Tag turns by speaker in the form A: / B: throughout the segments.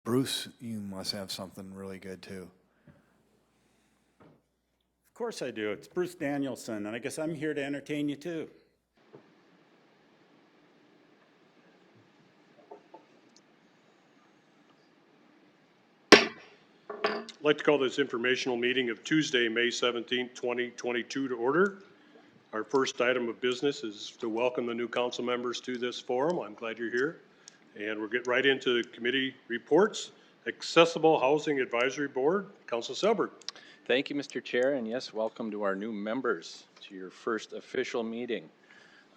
A: Bruce, you must have something really good too.
B: Of course I do. It's Bruce Danielson, and I guess I'm here to entertain you too.
C: I'd like to call this informational meeting of Tuesday, May 17th, 2022 to order. Our first item of business is to welcome the new council members to this forum. I'm glad you're here. And we'll get right into the committee reports. Accessible Housing Advisory Board, Council Selbert.
D: Thank you, Mr. Chair, and yes, welcome to our new members to your first official meeting.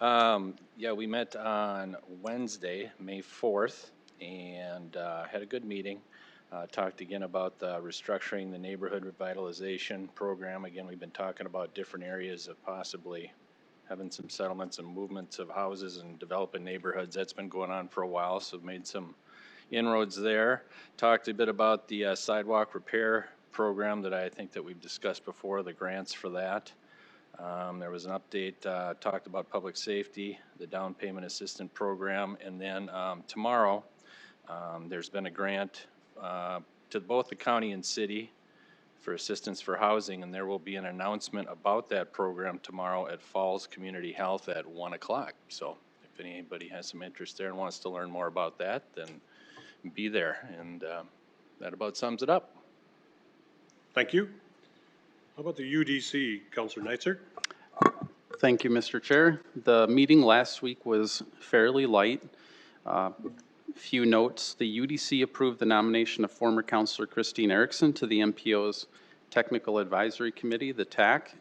D: Yeah, we met on Wednesday, May 4th, and had a good meeting. Talked again about restructuring the neighborhood revitalization program. Again, we've been talking about different areas of possibly having some settlements and movements of houses and developing neighborhoods. That's been going on for a while, so made some inroads there. Talked a bit about the sidewalk repair program that I think that we've discussed before, the grants for that. There was an update, talked about public safety, the down payment assistance program, and then tomorrow there's been a grant to both the county and city for assistance for housing, and there will be an announcement about that program tomorrow at Falls Community Health at 1 o'clock. So if anybody has some interest there and wants to learn more about that, then be there. And that about sums it up.
C: Thank you. How about the UDC, Councilor Neitzer?
E: Thank you, Mr. Chair. The meeting last week was fairly light. Few notes. The UDC approved the nomination of former Councilor Christine Erickson to the MPO's Technical Advisory Committee, the TAC.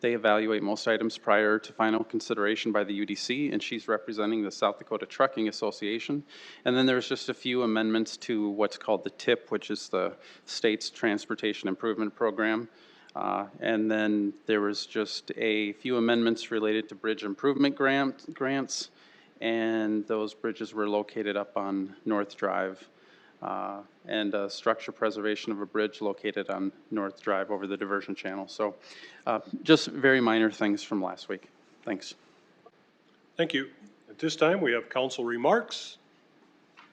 E: They evaluate most items prior to final consideration by the UDC, and she's representing the South Dakota Trucking Association. And then there's just a few amendments to what's called the TIP, which is the state's Transportation Improvement Program. And then there was just a few amendments related to bridge improvement grants, and those bridges were located up on North Drive, and structure preservation of a bridge located on North Drive over the diversion channel. So just very minor things from last week. Thanks.
C: Thank you. At this time, we have council remarks.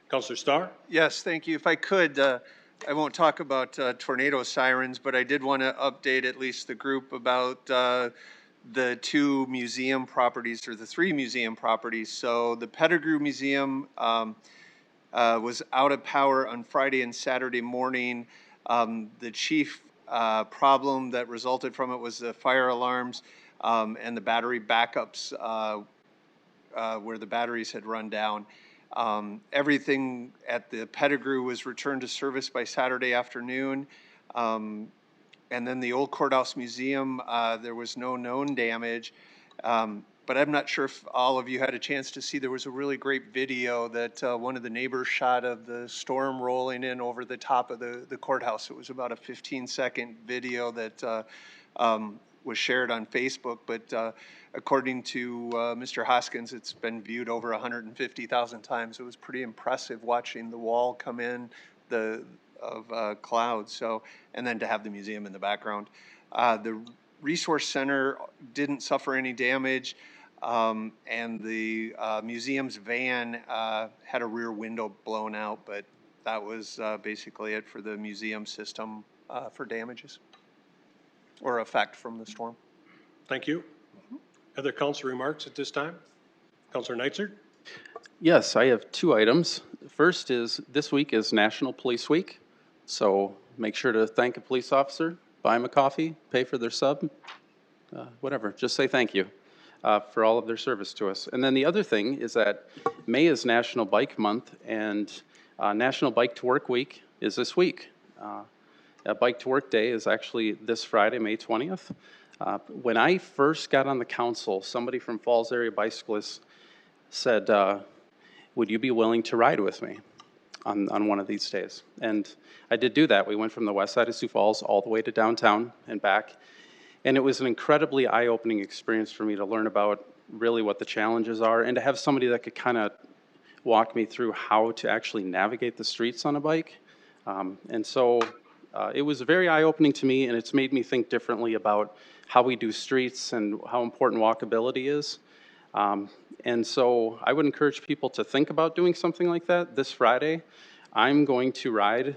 C: Councilor Starr?
F: Yes, thank you. If I could, I won't talk about tornado sirens, but I did want to update at least the group about the two museum properties, or the three museum properties. So the Pettigrew Museum was out of power on Friday and Saturday morning. The chief problem that resulted from it was the fire alarms and the battery backups where the batteries had run down. Everything at the Pettigrew was returned to service by Saturday afternoon. And then the Old Courthouse Museum, there was no known damage. But I'm not sure if all of you had a chance to see, there was a really great video that one of the neighbors shot of the storm rolling in over the top of the courthouse. It was about a 15-second video that was shared on Facebook, but according to Mr. Hoskins, it's been viewed over 150,000 times. It was pretty impressive watching the wall come in of clouds. So, and then to have the museum in the background. The Resource Center didn't suffer any damage, and the museum's van had a rear window blown out, but that was basically it for the museum system for damages or effect from the storm.
C: Thank you. Other council remarks at this time? Councilor Neitzer?
E: Yes, I have two items. First is, this week is National Police Week, so make sure to thank a police officer, buy them a coffee, pay for their sub, whatever, just say thank you for all of their service to us. And then the other thing is that May is National Bike Month, and National Bike to Work Week is this week. Bike to Work Day is actually this Friday, May 20th. When I first got on the council, somebody from Falls area bicyclists said, would you be willing to ride with me on one of these days? And I did do that. We went from the west side of Sioux Falls all the way to downtown and back. And it was an incredibly eye-opening experience for me to learn about really what the challenges are, and to have somebody that could kind of walk me through how to actually navigate the streets on a bike. And so it was very eye-opening to me, and it's made me think differently about how we do streets and how important walkability is. And so I would encourage people to think about doing something like that this Friday. I'm going to ride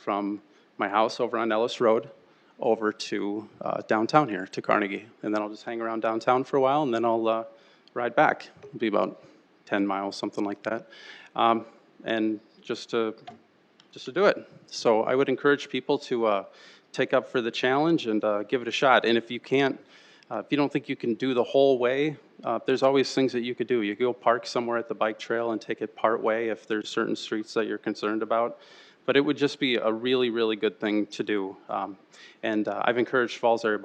E: from my house over on Ellis Road over to downtown here, to Carnegie. And then I'll just hang around downtown for a while, and then I'll ride back. It'll be about 10 miles, something like that. And just to do it. So I would encourage people to take up for the challenge and give it a shot. And if you can't, if you don't think you can do the whole way, there's always things that you could do. You could go park somewhere at the bike trail and take it part way if there's certain streets that you're concerned about. But it would just be a really, really good thing to do. And I've encouraged Falls area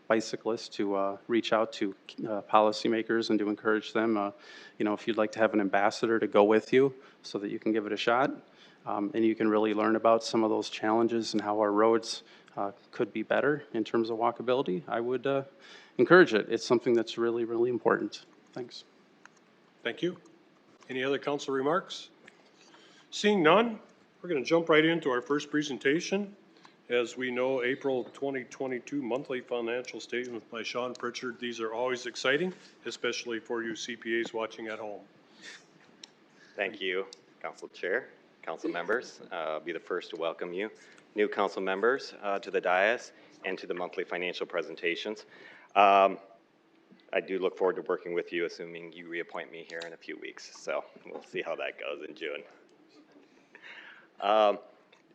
E: bicyclists to reach out to policymakers and to encourage them, you know, if you'd like to have an ambassador to go with you so that you can give it a shot. And you can really learn about some of those challenges and how our roads could be better in terms of walkability. I would encourage it. It's something that's really, really important. Thanks.
C: Thank you. Any other council remarks? Seeing none, we're going to jump right into our first presentation. As we know, April 2022 monthly financial statement by Sean Pritchard. These are always exciting, especially for you CPAs watching at home.
G: Thank you, Council Chair, council members. I'll be the first to welcome you, new council members, to the dais and to the monthly financial presentations. I do look forward to working with you, assuming you reappoint me here in a few weeks. So we'll see how that goes in June.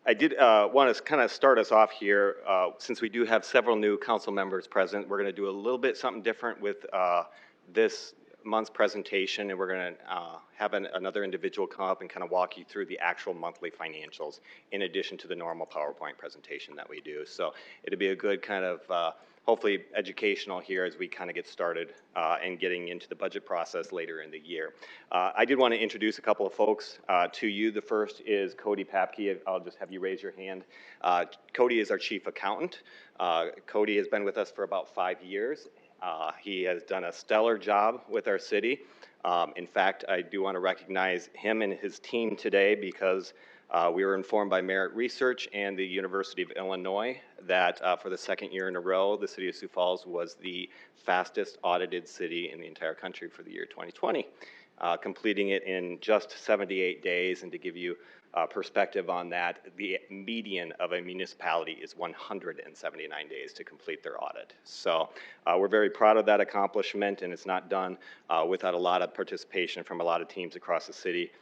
G: I did want to kind of start us off here. Since we do have several new council members present, we're going to do a little bit something different with this month's presentation, and we're going to have another individual come up and kind of walk you through the actual monthly financials in addition to the normal PowerPoint presentation that we do. So it'll be a good kind of hopefully educational here as we kind of get started and getting into the budget process later in the year. I did want to introduce a couple of folks to you. The first is Cody Papke. I'll just have you raise your hand. Cody is our chief accountant. Cody has been with us for about 5 years. He has done a stellar job with our city. In fact, I do want to recognize him and his team today because we were informed by Merit Research and the University of Illinois that for the second year in a row, the city of Sioux Falls was the fastest audited city in the entire country for the year 2020, completing it in just 78 days. And to give you perspective on that, the median of a municipality is 179 days to complete their audit. So we're very proud of that accomplishment, and it's not done without a lot of participation from a lot of teams across the city,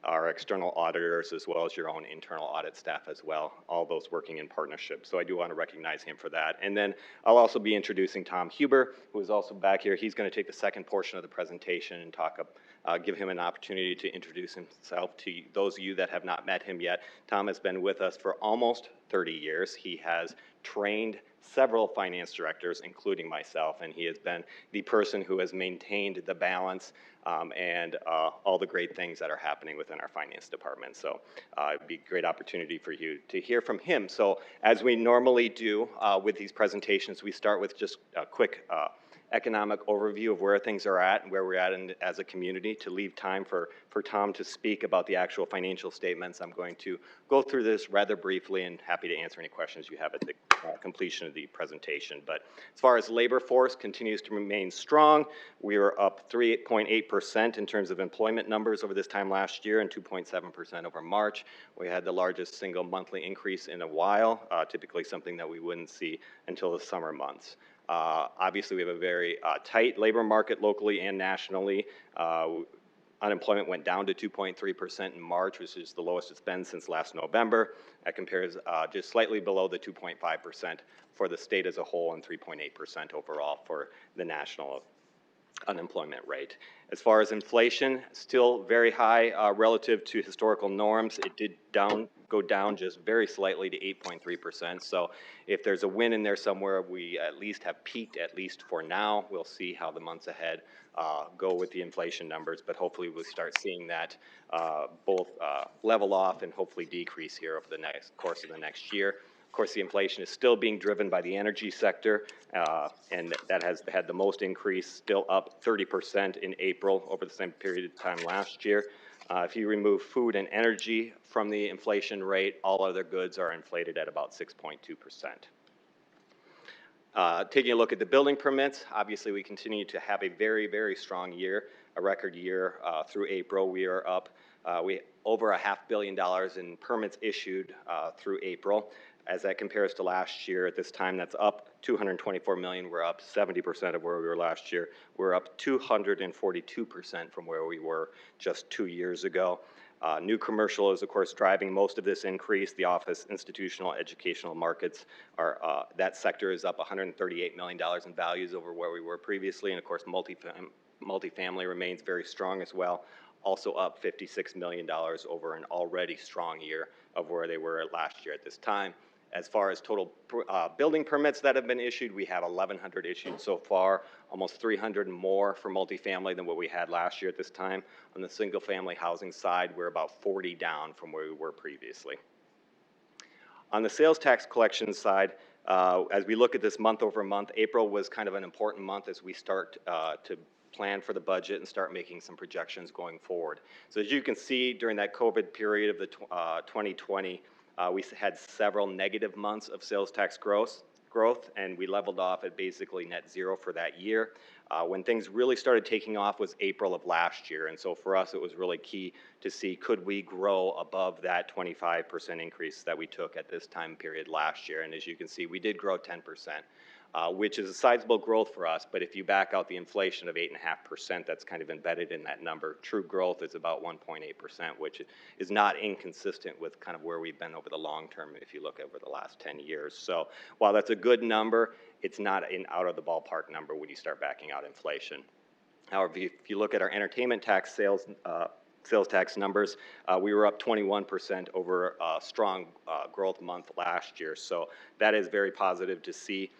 G: our external auditors, as well as your own internal audit staff as well, all those working in partnership. So I do want to recognize him for that. And then I'll also be introducing Tom Huber, who is also back here. He's going to take the second portion of the presentation and give him an opportunity to introduce himself to those of you that have not met him yet. Tom has been with us for almost 30 years. He has trained several finance directors, including myself, and he has been the person who has maintained the balance and all the great things that are happening within our finance department. So it'd be a great opportunity for you to hear from him. So as we normally do with these presentations, we start with just a quick economic overview of where things are at and where we're at as a community, to leave time for Tom to speak about the actual financial statements. I'm going to go through this rather briefly and happy to answer any questions you have at the completion of the presentation. But as far as labor force continues to remain strong, we were up 3.8% in terms of employment numbers over this time last year and 2.7% over March. We had the largest single monthly increase in a while, typically something that we wouldn't see until the summer months. Obviously, we have a very tight labor market locally and nationally. Unemployment went down to 2.3% in March, which is the lowest it's been since last November. That compares just slightly below the 2.5% for the state as a whole and 3.8% overall for the national unemployment rate. As far as inflation, still very high relative to historical norms. It did go down just very slightly to 8.3%. So if there's a win in there somewhere, we at least have peaked, at least for now. We'll see how the months ahead go with the inflation numbers, but hopefully we'll start seeing that both level off and hopefully decrease here over the course of the next year. Of course, the inflation is still being driven by the energy sector, and that has had the most increase, still up 30% in April over the same period of time last year. If you remove food and energy from the inflation rate, all other goods are inflated at about 6.2%. Taking a look at the building permits, obviously we continue to have a very, very strong year, a record year through April. We are up. We over $500 million in permits issued through April. As that compares to last year, at this time, that's up 224 million. We're up 70% of where we were last year. We're up 242% from where we were just 2 years ago. New commercial is, of course, driving most of this increase. The office, institutional, educational markets are, that sector is up $138 million in values over where we were previously. And of course, multifamily remains very strong as well, also up $56 million over an already strong year of where they were last year at this time. As far as total building permits that have been issued, we have 1,100 issued so far, almost 300 more for multifamily than what we had last year at this time. On the single-family housing side, we're about 40 down from where we were previously. On the sales tax collection side, as we look at this month over month, April was kind of an important month as we start to plan for the budget and start making some projections going forward. So as you can see, during that COVID period of the 2020, we had several negative months of sales tax growth, and we leveled off at basically net zero for that year. When things really started taking off was April of last year, and so for us it was really key to see could we grow above that 25% increase that we took at this time period last year. And as you can see, we did grow 10%. Which is a sizable growth for us, but if you back out the inflation of 8.5%, that's kind of embedded in that number. True growth is about 1.8%, which is not inconsistent with kind of where we've been over the long term if you look over the last 10 years. So while that's a good number, it's not an out of the ballpark number when you start backing out inflation. However, if you look at our entertainment tax sales tax numbers, we were up 21% over a strong growth month last year. So that is very positive to see.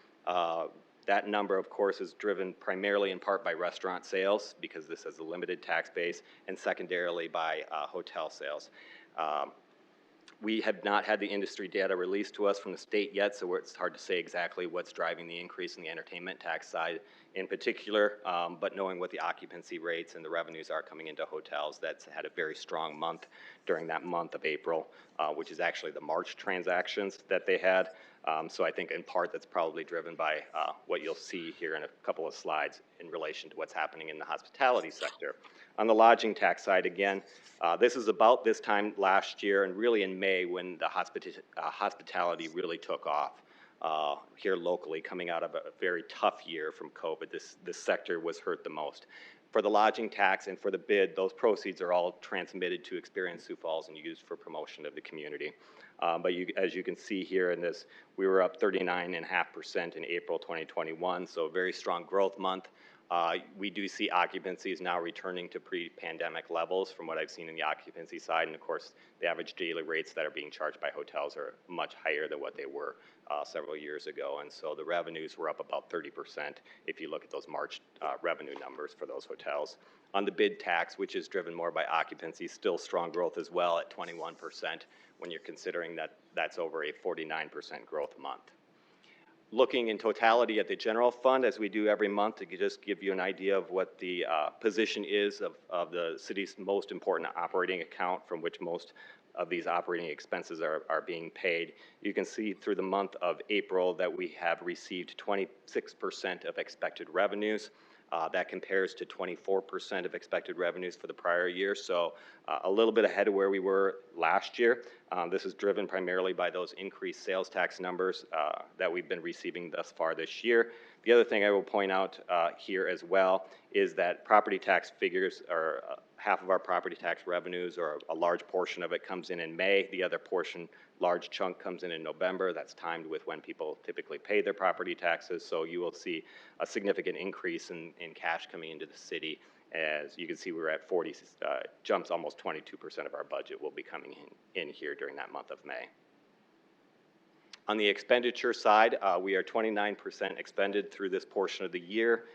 G: That number, of course, is driven primarily in part by restaurant sales because this has a limited tax base, and secondarily by hotel sales. We have not had the industry data released to us from the state yet, so it's hard to say exactly what's driving the increase in the entertainment tax side in particular, but knowing what the occupancy rates and the revenues are coming into hotels, that's had a very strong month during that month of April, which is actually the March transactions that they had. So I think in part that's probably driven by what you'll see here in a couple of slides in relation to what's happening in the hospitality sector. On the lodging tax side, again, this is about this time last year and really in May when the hospitality really took off here locally, coming out of a very tough year from COVID. This sector was hurt the most. For the lodging tax and for the bid, those proceeds are all transmitted to Experience Sioux Falls and used for promotion of the community. But as you can see here in this, we were up 39.5% in April 2021, so a very strong growth month. We do see occupancies now returning to pre-pandemic levels from what I've seen in the occupancy side, and of course, the average daily rates that are being charged by hotels are much higher than what they were several years ago, and so the revenues were up about 30% if you look at those March revenue numbers for those hotels. On the bid tax, which is driven more by occupancy, still strong growth as well at 21% when you're considering that that's over a 49% growth month. Looking in totality at the general fund, as we do every month, to just give you an idea of what the position is of the city's most important operating account from which most of these operating expenses are being paid. You can see through the month of April that we have received 26% of expected revenues. That compares to 24% of expected revenues for the prior year, so a little bit ahead of where we were last year. This is driven primarily by those increased sales tax numbers that we've been receiving thus far this year. The other thing I will point out here as well is that property tax figures are half of our property tax revenues, or a large portion of it comes in May. The other portion, large chunk, comes in November. That's timed with when people typically pay their property taxes. So you will see a significant increase in cash coming into the city. As you can see, we're at 40, jumps almost 22% of our budget will be coming in here during that month of May. On the expenditure side, we are 29% expended through this portion of the year.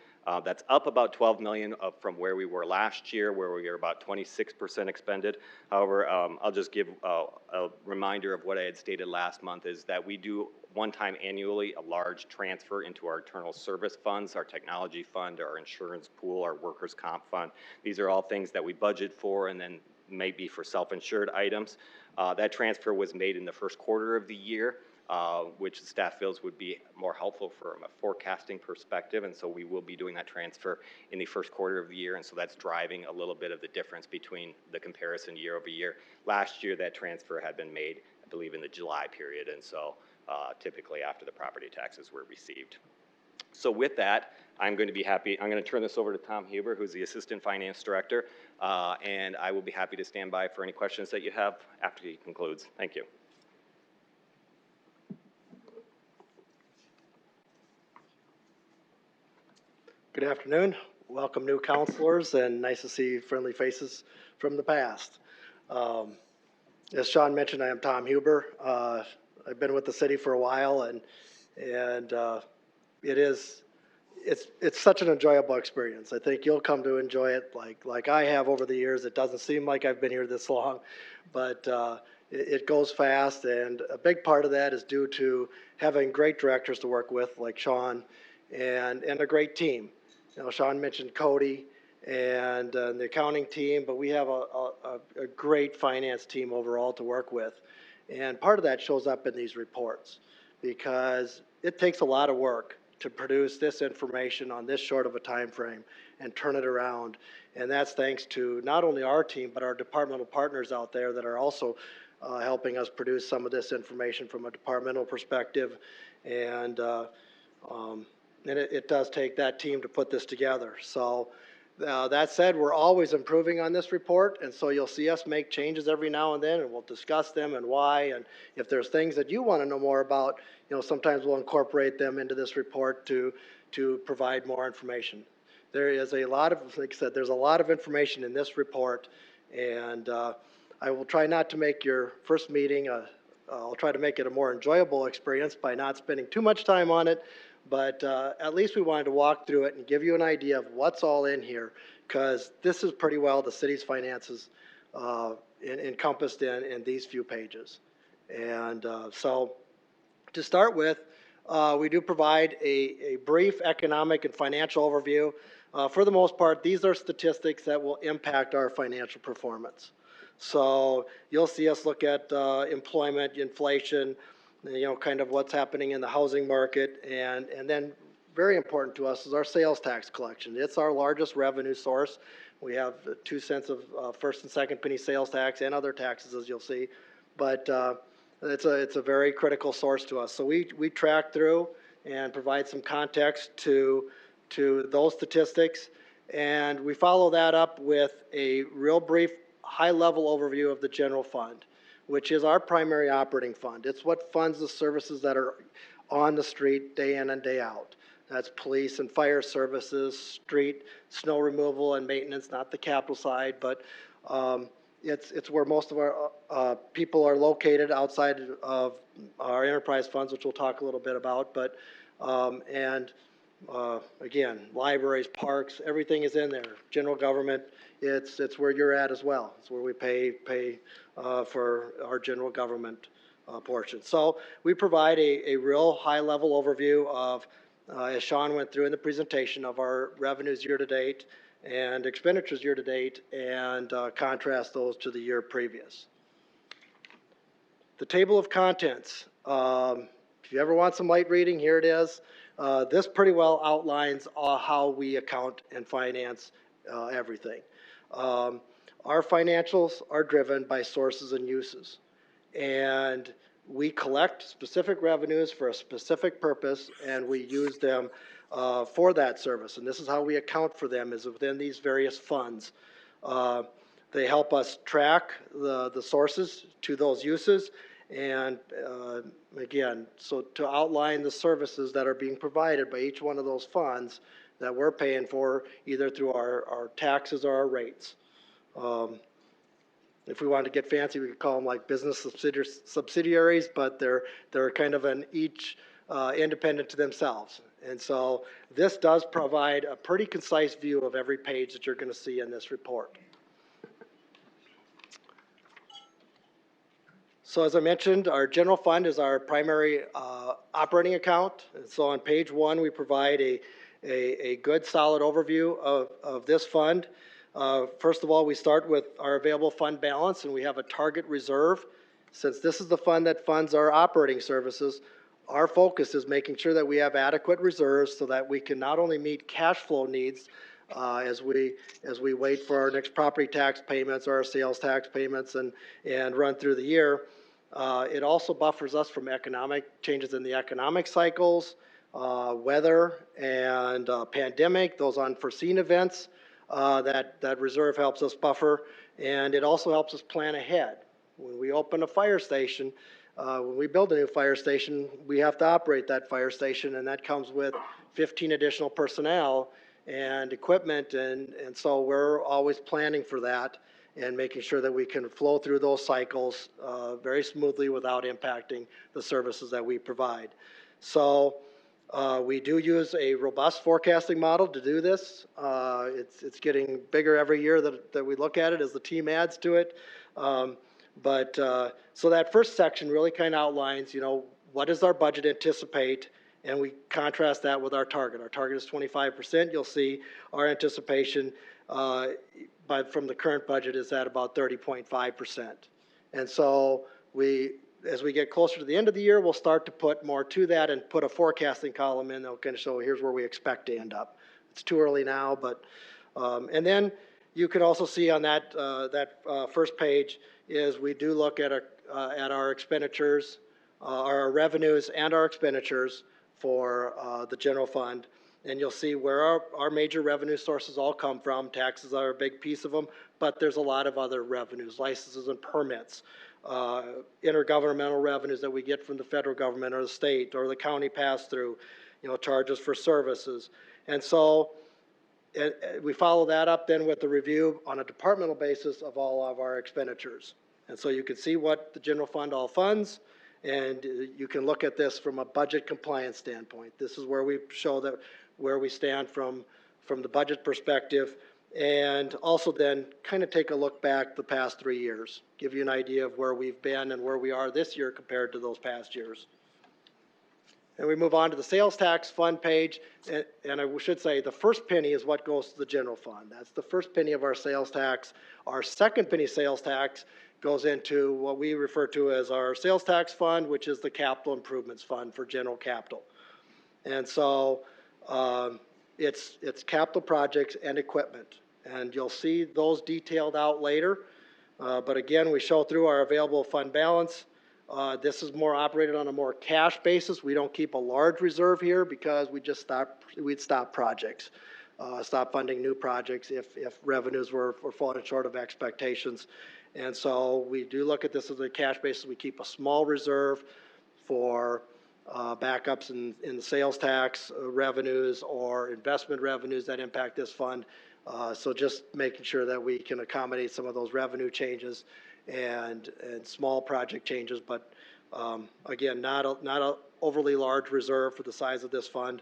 G: That's up about $12 million from where we were last year, where we were about 26% expended. However, I'll just give a reminder of what I had stated last month is that we do one time annually a large transfer into our internal service funds, our technology fund, our insurance pool, our workers' comp fund. These are all things that we budget for and then maybe for self-insured items. That transfer was made in the first quarter of the year, which the staff feels would be more helpful from a forecasting perspective, and so we will be doing that transfer in the first quarter of the year, and so that's driving a little bit of the difference between the comparison year over year. Last year, that transfer had been made, I believe, in the July period, and so typically after the property taxes were received. So with that, I'm going to turn this over to Tom Huber, who's the Assistant Finance Director, and I will be happy to stand by for any questions that you have after he concludes. Thank you.
H: Good afternoon. Welcome new counselors, and nice to see friendly faces from the past. As Sean mentioned, I am Tom Huber. I've been with the city for a while, and it's such an enjoyable experience. I think you'll come to enjoy it like I have over the years. It doesn't seem like I've been here this long, but it goes fast, and a big part of that is due to having great directors to work with, like Sean, and a great team. You know, Sean mentioned Cody and the accounting team, but we have a great finance team overall to work with. And part of that shows up in these reports, because it takes a lot of work to produce this information on this short of a time frame and turn it around. And that's thanks to not only our team, but our departmental partners out there that are also helping us produce some of this information from a departmental perspective. And it does take that team to put this together. So that said, we're always improving on this report, and so you'll see us make changes every now and then, and we'll discuss them and why. And if there's things that you want to know more about, you know, sometimes we'll incorporate them into this report to provide more information. There is a lot of, like I said, there's a lot of information in this report, and I will try not to make your first meeting, I'll try to make it a more enjoyable experience by not spending too much time on it. But at least we wanted to walk through it and give you an idea of what's all in here, because this is pretty well the city's finances encompassed in these few pages. And so to start with, we do provide a brief economic and financial overview. For the most part, these are statistics that will impact our financial performance. So you'll see us look at employment, inflation, you know, kind of what's happening in the housing market, and then very important to us is our sales tax collection. It's our largest revenue source. We have 2 cents of first and second penny sales tax and other taxes, as you'll see, but it's a very critical source to us. So we track through and provide some context to those statistics, and we follow that up with a real brief high-level overview of the general fund, which is our primary operating fund. It's what funds the services that are on the street day in and day out. That's police and fire services, street, snow removal and maintenance, not the capital side, but it's where most of our people are located outside of our enterprise funds, which we'll talk a little bit about. But again, libraries, parks, everything is in there. General government, it's where you're at as well. It's where we pay for our general government portion. So we provide a real high-level overview of, as Sean went through in the presentation, of our revenues year-to-date and expenditures year-to-date, and contrast those to the year previous. The table of contents. If you ever want some light reading, here it is. This pretty well outlines how we account and finance everything. Our financials are driven by sources and uses, and we collect specific revenues for a specific purpose, and we use them for that service. And this is how we account for them, is within these various funds. They help us track the sources to those uses, and again, so to outline the services that are being provided by each one of those funds that we're paying for, either through our taxes or our rates. If we wanted to get fancy, we could call them like business subsidiaries, but they're kind of each independent to themselves. And so this does provide a pretty concise view of every page that you're going to see in this report. So as I mentioned, our general fund is our primary operating account. And so on page 1, we provide a good solid overview of this fund. First of all, we start with our available fund balance, and we have a target reserve since this is the fund that funds our operating services, our focus is making sure that we have adequate reserves so that we can not only meet cash flow needs as we wait for our next property tax payments or our sales tax payments and run through the year. It also buffers us from economic changes in the economic cycles, weather and pandemic, those unforeseen events that reserve helps us buffer, and it also helps us plan ahead. When we open a fire station, when we build a new fire station, we have to operate that fire station, and that comes with 15 additional personnel and equipment, and so we're always planning for that and making sure that we can flow through those cycles very smoothly without impacting the services that we provide. So we do use a robust forecasting model to do this. It's getting bigger every year that we look at it as the team adds to it. So that first section really kind of outlines, what does our budget anticipate, and we contrast that with our target. Our target is 25%. You'll see our anticipation from the current budget is at about 30.5%. And so as we get closer to the end of the year, we'll start to put more to that and put a forecasting column in that'll kind of show here's where we expect to end up. It's too early now, but, and then you can also see on that, first page is we do look at our expenditures, our revenues and our expenditures for the general fund. And you'll see where our major revenue sources all come from. Taxes are a big piece of them, but there's a lot of other revenues, licenses and permits, intergovernmental revenues that we get from the federal government or the state or the county pass-through, charges for services. And so we follow that up then with the review on a departmental basis of all of our expenditures. And so you can see what the general fund all funds, and you can look at this from a budget compliance standpoint. This is where we show that where we stand from the budget perspective, and also then kind of take a look back the past 3 years, give you an idea of where we've been and where we are this year compared to those past years. And we move on to the sales tax fund page, and I should say the first penny is what goes to the general fund. That's the first penny of our sales tax. Our second penny sales tax goes into what we refer to as our sales tax fund, which is the capital improvements fund for general capital. And so it's capital projects and equipment, and you'll see those detailed out later. But again, we show through our available fund balance. This is more operated on a more cash basis. We don't keep a large reserve here because we'd stop projects, stop funding new projects if revenues were falling short of expectations. And so we do look at this as a cash basis. We keep a small reserve for backups in the sales tax revenues or investment revenues that impact this fund. So just making sure that we can accommodate some of those revenue changes and small project changes, but again, not a overly large reserve for the size of this fund.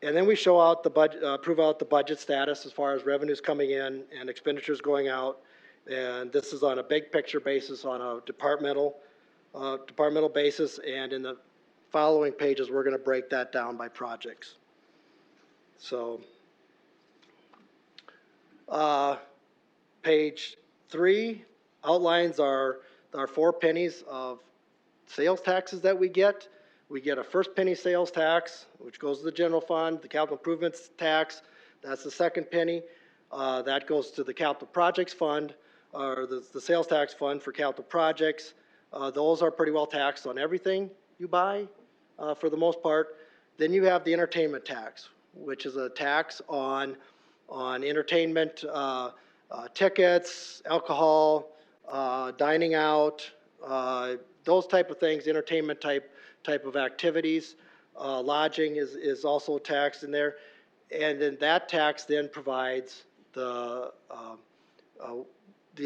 H: And then we show out the budget, prove out the budget status as far as revenues coming in and expenditures going out. And this is on a big picture basis, on a departmental basis, and in the following pages, we're going to break that down by projects. So, page 3 outlines our 4 pennies of sales taxes that we get. We get a first penny sales tax, which goes to the general fund. The capital improvements tax, that's the second penny. That goes to the capital projects fund, or the sales tax fund for capital projects. Those are pretty well taxed on everything you buy, for the most part. Then you have the entertainment tax, which is a tax on entertainment, tickets, alcohol, dining out, those type of things, entertainment type of activities. Lodging is also taxed in there. And then that tax then provides the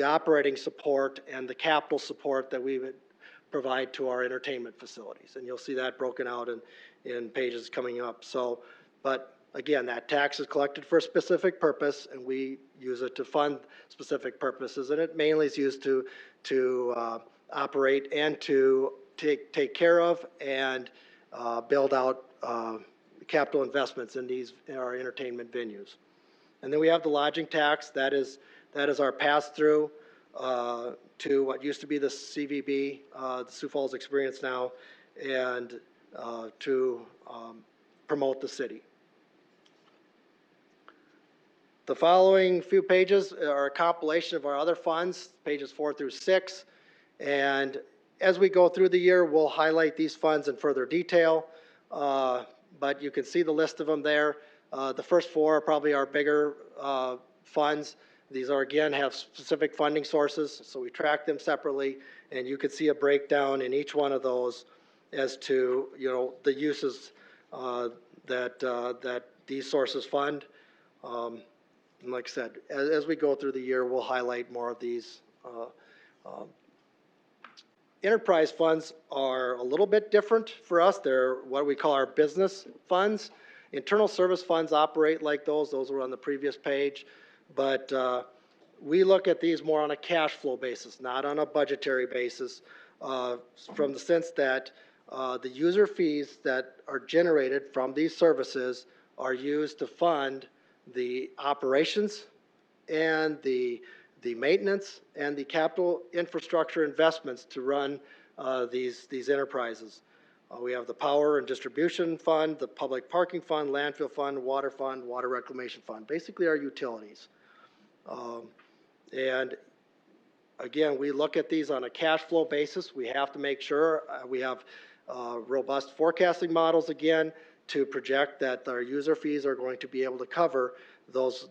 H: operating support and the capital support that we would provide to our entertainment facilities. And you'll see that broken out in pages coming up. So, but again, that tax is collected for a specific purpose, and we use it to fund specific purposes, and it mainly is used to operate and to take care of and build out capital investments in our entertainment venues. And then we have the lodging tax. That is our pass-through to what used to be the CVB, the Sioux Falls Experience now, and to promote the city. The following few pages are a compilation of our other funds, pages 4 through 6. And as we go through the year, we'll highlight these funds in further detail. But you can see the list of them there. The first 4 are probably our bigger funds. These are, again, have specific funding sources, so we track them separately. And you can see a breakdown in each one of those as to, you know, the uses that these sources fund. And like I said, as we go through the year, we'll highlight more of these. Enterprise funds are a little bit different for us. They're what we call our business funds. Internal service funds operate like those. Those were on the previous page. But we look at these more on a cash flow basis, not on a budgetary basis, from the sense that the user fees that are generated from these services are used to fund the operations and the maintenance and the capital infrastructure investments to run these enterprises. We have the power and distribution fund, the public parking fund, landfill fund, water reclamation fund, basically our utilities. And again, we look at these on a cash flow basis. We have to make sure we have robust forecasting models again to project that our user fees are going to be able to cover those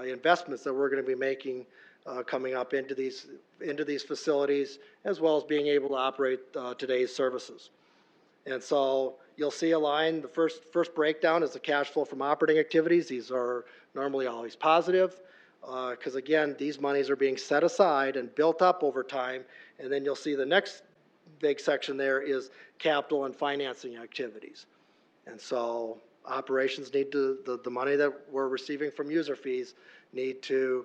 H: investments that we're going to be making coming up into these facilities, as well as being able to operate today's services. And so you'll see a line, the first breakdown is the cash flow from operating activities. These are normally always positive because, again, these monies are being set aside and built up over time. And then you'll see the next big section there is capital and financing activities. And so operations need to, the money that we're receiving from user fees need to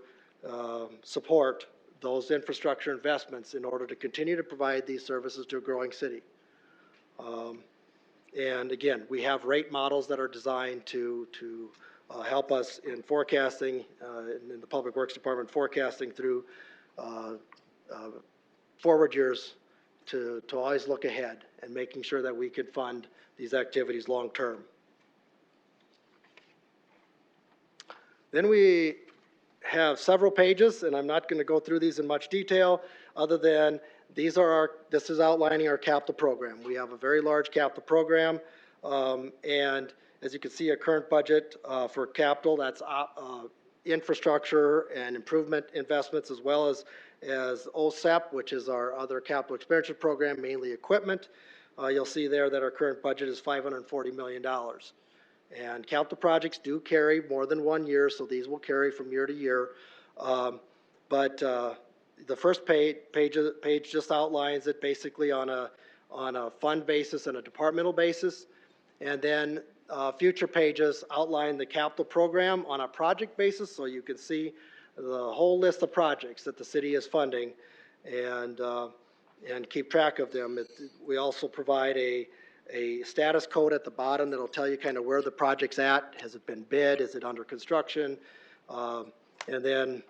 H: support those infrastructure investments in order to continue to provide these services to a growing city. And again, we have rate models that are designed to help us in forecasting, in the Public Works Department, forecasting through forward years to always look ahead and making sure that we can fund these activities long term. Then we have several pages, and I'm not going to go through these in much detail, other than this is outlining our capital program. We have a very large capital program, and as you can see, a current budget for capital, that's infrastructure and improvement investments, as well as OSEP, which is our other capital expenditure program, mainly equipment. You'll see there that our current budget is $540 million. And capital projects do carry more than 1 year, so these will carry from year to year. But the first page just outlines it basically on a fund basis and a departmental basis. And then future pages outline the capital program on a project basis, so you can see the whole list of projects that the city is funding and keep track of them. We also provide a status code at the bottom that'll tell you kind of where the project's at. Has it been bid? Is it under construction? And then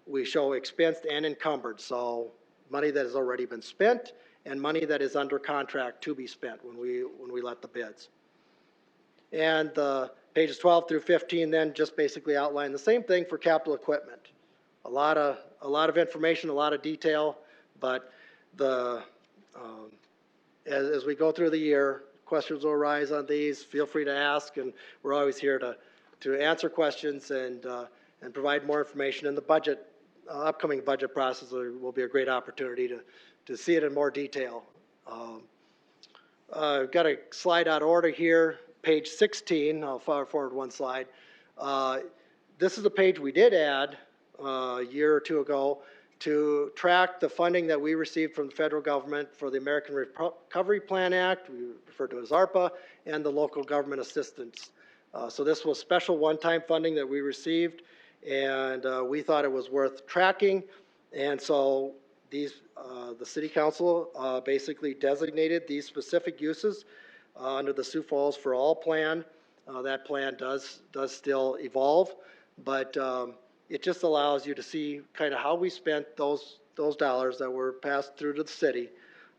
H: we show expensed and encumbered, so money that has already been spent and money that is under contract to be spent when we let the bids. And pages 12 through 15 then just basically outline the same thing for capital equipment. A lot of information, a lot of detail, but as we go through the year, questions will arise on these. Feel free to ask, and we're always here to answer questions and provide more information. In the budget, upcoming budget process will be a great opportunity to see it in more detail. I've got a slide out of order here. Page 16, I'll forward one slide. This is a page we did add a year or two ago to track the funding that we received from the federal government for the American Recovery Plan Act, we refer to as ARPA, and the local government assistance. So this was special one-time funding that we received, and we thought it was worth tracking. And so the City Council basically designated these specific uses under the Sioux Falls for All plan. That plan does still evolve, but it just allows you to see kind of how we spent those dollars that were passed through to the city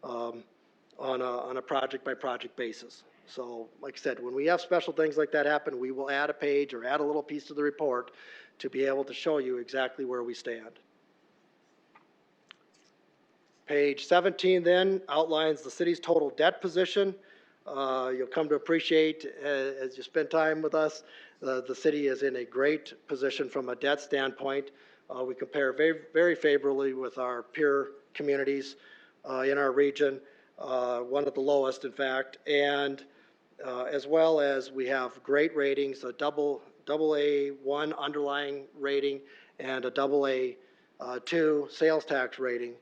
H: on a project-by-project basis. So, like I said, when we have special things like that happen, we will add a page or add a little piece to the report to be able to show you exactly where we stand. Page 17 then outlines the city's total debt position. You'll come to appreciate as you spend time with us, the city is in a great position from a debt standpoint. We compare very, very favorably with our peer communities in our region, one of the lowest, in fact, and as well as we have great ratings, a double A1 underlying rating and a double A2 sales tax rating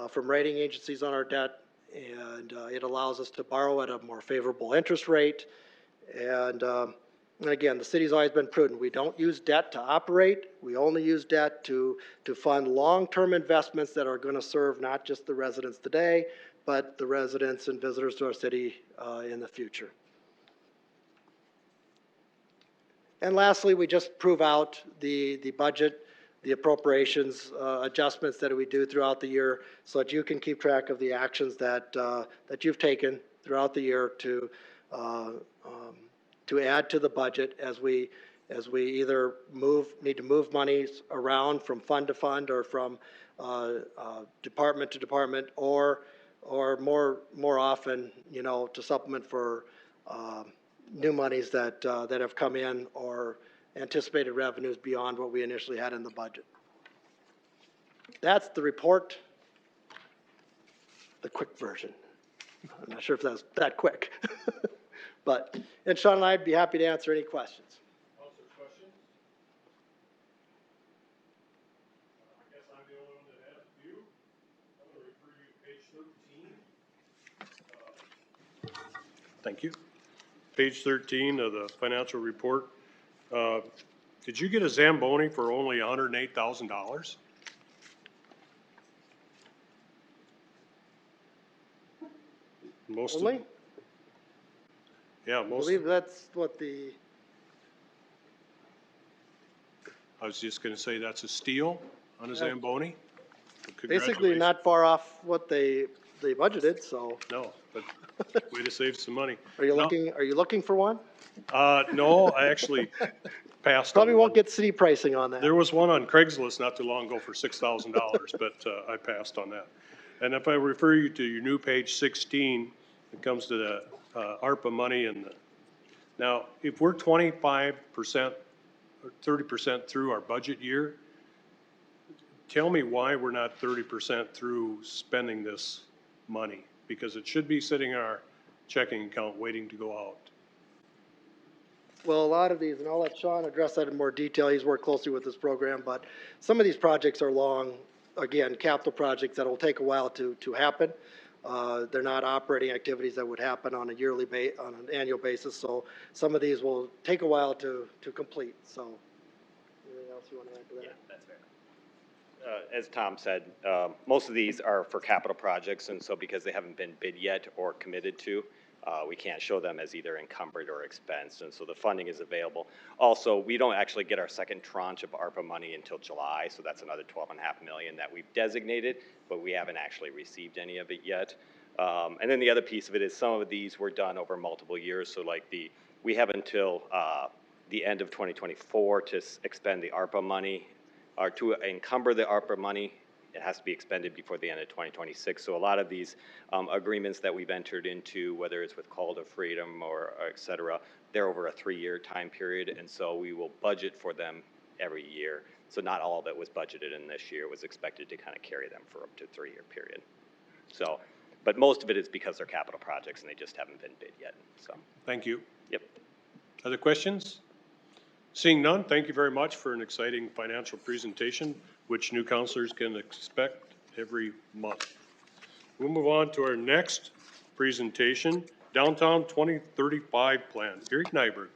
H: from rating agencies on our debt, and it allows us to borrow at a more favorable interest rate. And again, the city's always been prudent. We don't use debt to operate. We only use debt to fund long-term investments that are going to serve not just the residents today, but the residents and visitors to our city in the future. And lastly, we just prove out the budget, the appropriations adjustments that we do throughout the year so that you can keep track of the actions that you've taken throughout the year to add to the budget as we either need to move monies around from fund to fund or from department to department or more often, you know, to supplement for new monies that have come in or anticipated revenues beyond what we initially had in the budget. That's the report, the quick version. I'm not sure if that's that quick. But, and Sean and I'd be happy to answer any questions.
C: Questions? I guess I'm the only one that has a few. I'm going to refer you to page 13. Thank you. Page 13 of the financial report. Did you get a Zamboni for only $108,000? Most
H: Only?
C: Yeah,
H: I
C: most.
H: believe that's what
C: I was just going to say that's a steal on a Zamboni.
H: basically
C: Congratulations.
H: not far off what they budgeted, so.
C: No, but way to save some money.
H: Are you
C: No,
H: looking for one?
C: No, I actually passed.
H: Probably
C: on
H: won't
C: one.
H: get city pricing on that.
C: There was one on Craigslist not too long ago for $6,000, but I passed on that. And if I refer you to your new page 16, it comes to the ARPA money and now if we're 25% or 30% through our budget year, tell me why we're not 30% through spending this money, because it should be sitting in our checking account waiting to go out.
H: Well, a lot of these, and I'll let Sean address that in more detail, he's worked closely with this program, but some of these projects are long, again, capital projects that will take a while to happen. They're not operating activities that would happen on on an annual basis, so some of these will take a while to complete, so. Anything else you want to add to that?
G: Yeah, that's fair. As Tom said, most of these are for capital projects, and so because they haven't been bid yet or committed to, we can't show them as either encumbered or expense, and so the funding is available. Also, we don't actually get our second tranche of ARPA money until July, so that's another $12.5 million that we've designated, but we haven't actually received any of it yet. And then the other piece of it is some of these were done over multiple years, so like we have until the end of 2024 to expend the ARPA money, or to encumber the ARPA money. It has to be expended before the end of 2026. So a lot of these agreements that we've entered into, whether it's with Call to Freedom or et cetera, they're over a 3-year time period. And so we will budget for them every year. So not all of it was budgeted in this year. It was expected to kind of carry them for up to a 3-year period. So, but most of it is because they're capital projects and they just haven't been bid yet. So.
C: Thank you.
G: Yep.
C: Other questions? Seeing none, thank you very much for an exciting financial presentation, which new counselors can expect every month. We'll move on to our next presentation, Downtown 2035 Plan. Gary Nyberg.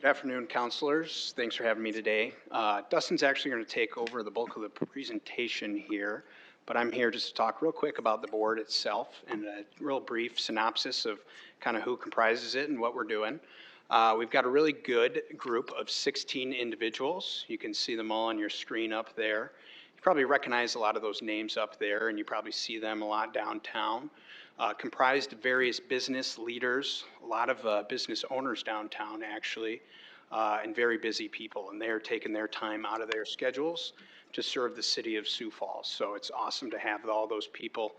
I: Good afternoon, counselors. Thanks for having me today. Dustin's actually going to take over the bulk of the presentation here, but I'm here just to talk real quick about the board itself and a real brief synopsis of kind of who comprises it and what we're doing. We've got a really good group of 16 individuals. You can see them all on your screen up there. You probably recognize a lot of those names up there, and you probably see them a lot downtown. Comprised of various business leaders, a lot of business owners downtown, actually, and very busy people. And they are taking their time out of their schedules to serve the city of Sioux Falls. So it's awesome to have all those people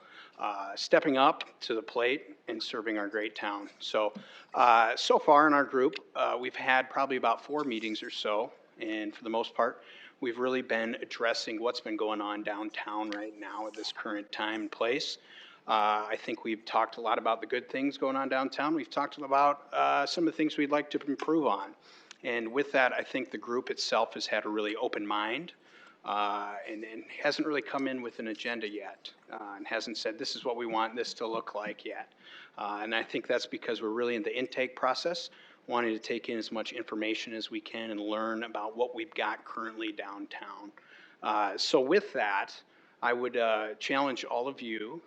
I: stepping up to the plate and serving our great town. So, so far in our group, we've had probably about 4 meetings or so. And for the most part, we've really been addressing what's been going on downtown right now at this current time and place. I think we've talked a lot about the good things going on downtown. We've talked about some of the things we'd like to improve on. And with that, I think the group itself has had a really open mind and hasn't really come in with an agenda yet and hasn't said, this is what we want this to look like yet. And I think that's because we're really in the intake process, wanting to take in as much information as we can and learn about what we've got currently downtown. So with that, I would challenge all of you.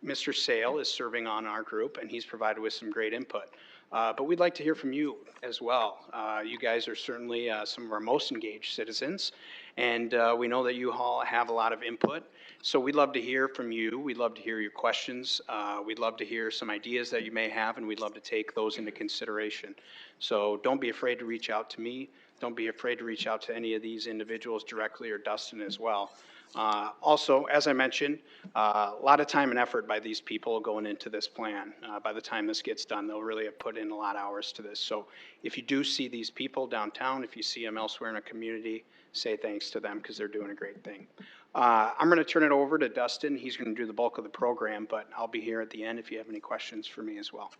I: Mr. Sale is serving on our group, and he's provided with some great input. But we'd like to hear from you as well. You guys are certainly some of our most engaged citizens, and we know that you all have a lot of input. So we'd love to hear from you. We'd love to hear your questions. We'd love to hear some ideas that you may have, and we'd love to take those into consideration. So don't be afraid to reach out to me. Don't be afraid to reach out to any of these individuals directly or Dustin as well. Also, as I mentioned, a lot of time and effort by these people going into this plan. By the time this gets done, they'll really have put in a lot of hours to this. So if you do see these people downtown, if you see them elsewhere in a community, say thanks to them because they're doing a great thing. I'm going to turn it over to Dustin. He's going to do the bulk of the program, but I'll be here at the end if you have any questions for me as well.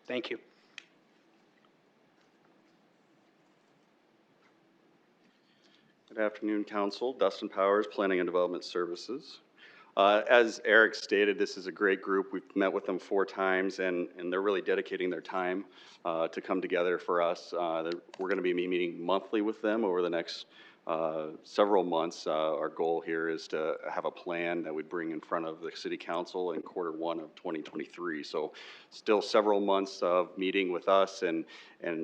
I: Thank you.
J: Good afternoon, Council. Dustin Powers, Planning and Development Services. As Eric stated, this is a great group. We've met with them 4 times, and they're really dedicating their time to come together for us. We're going to be meeting monthly with them over the next several months. Our goal here is to have a plan that we bring in front of the City Council in Q1 of 2023. So still several months of meeting with us and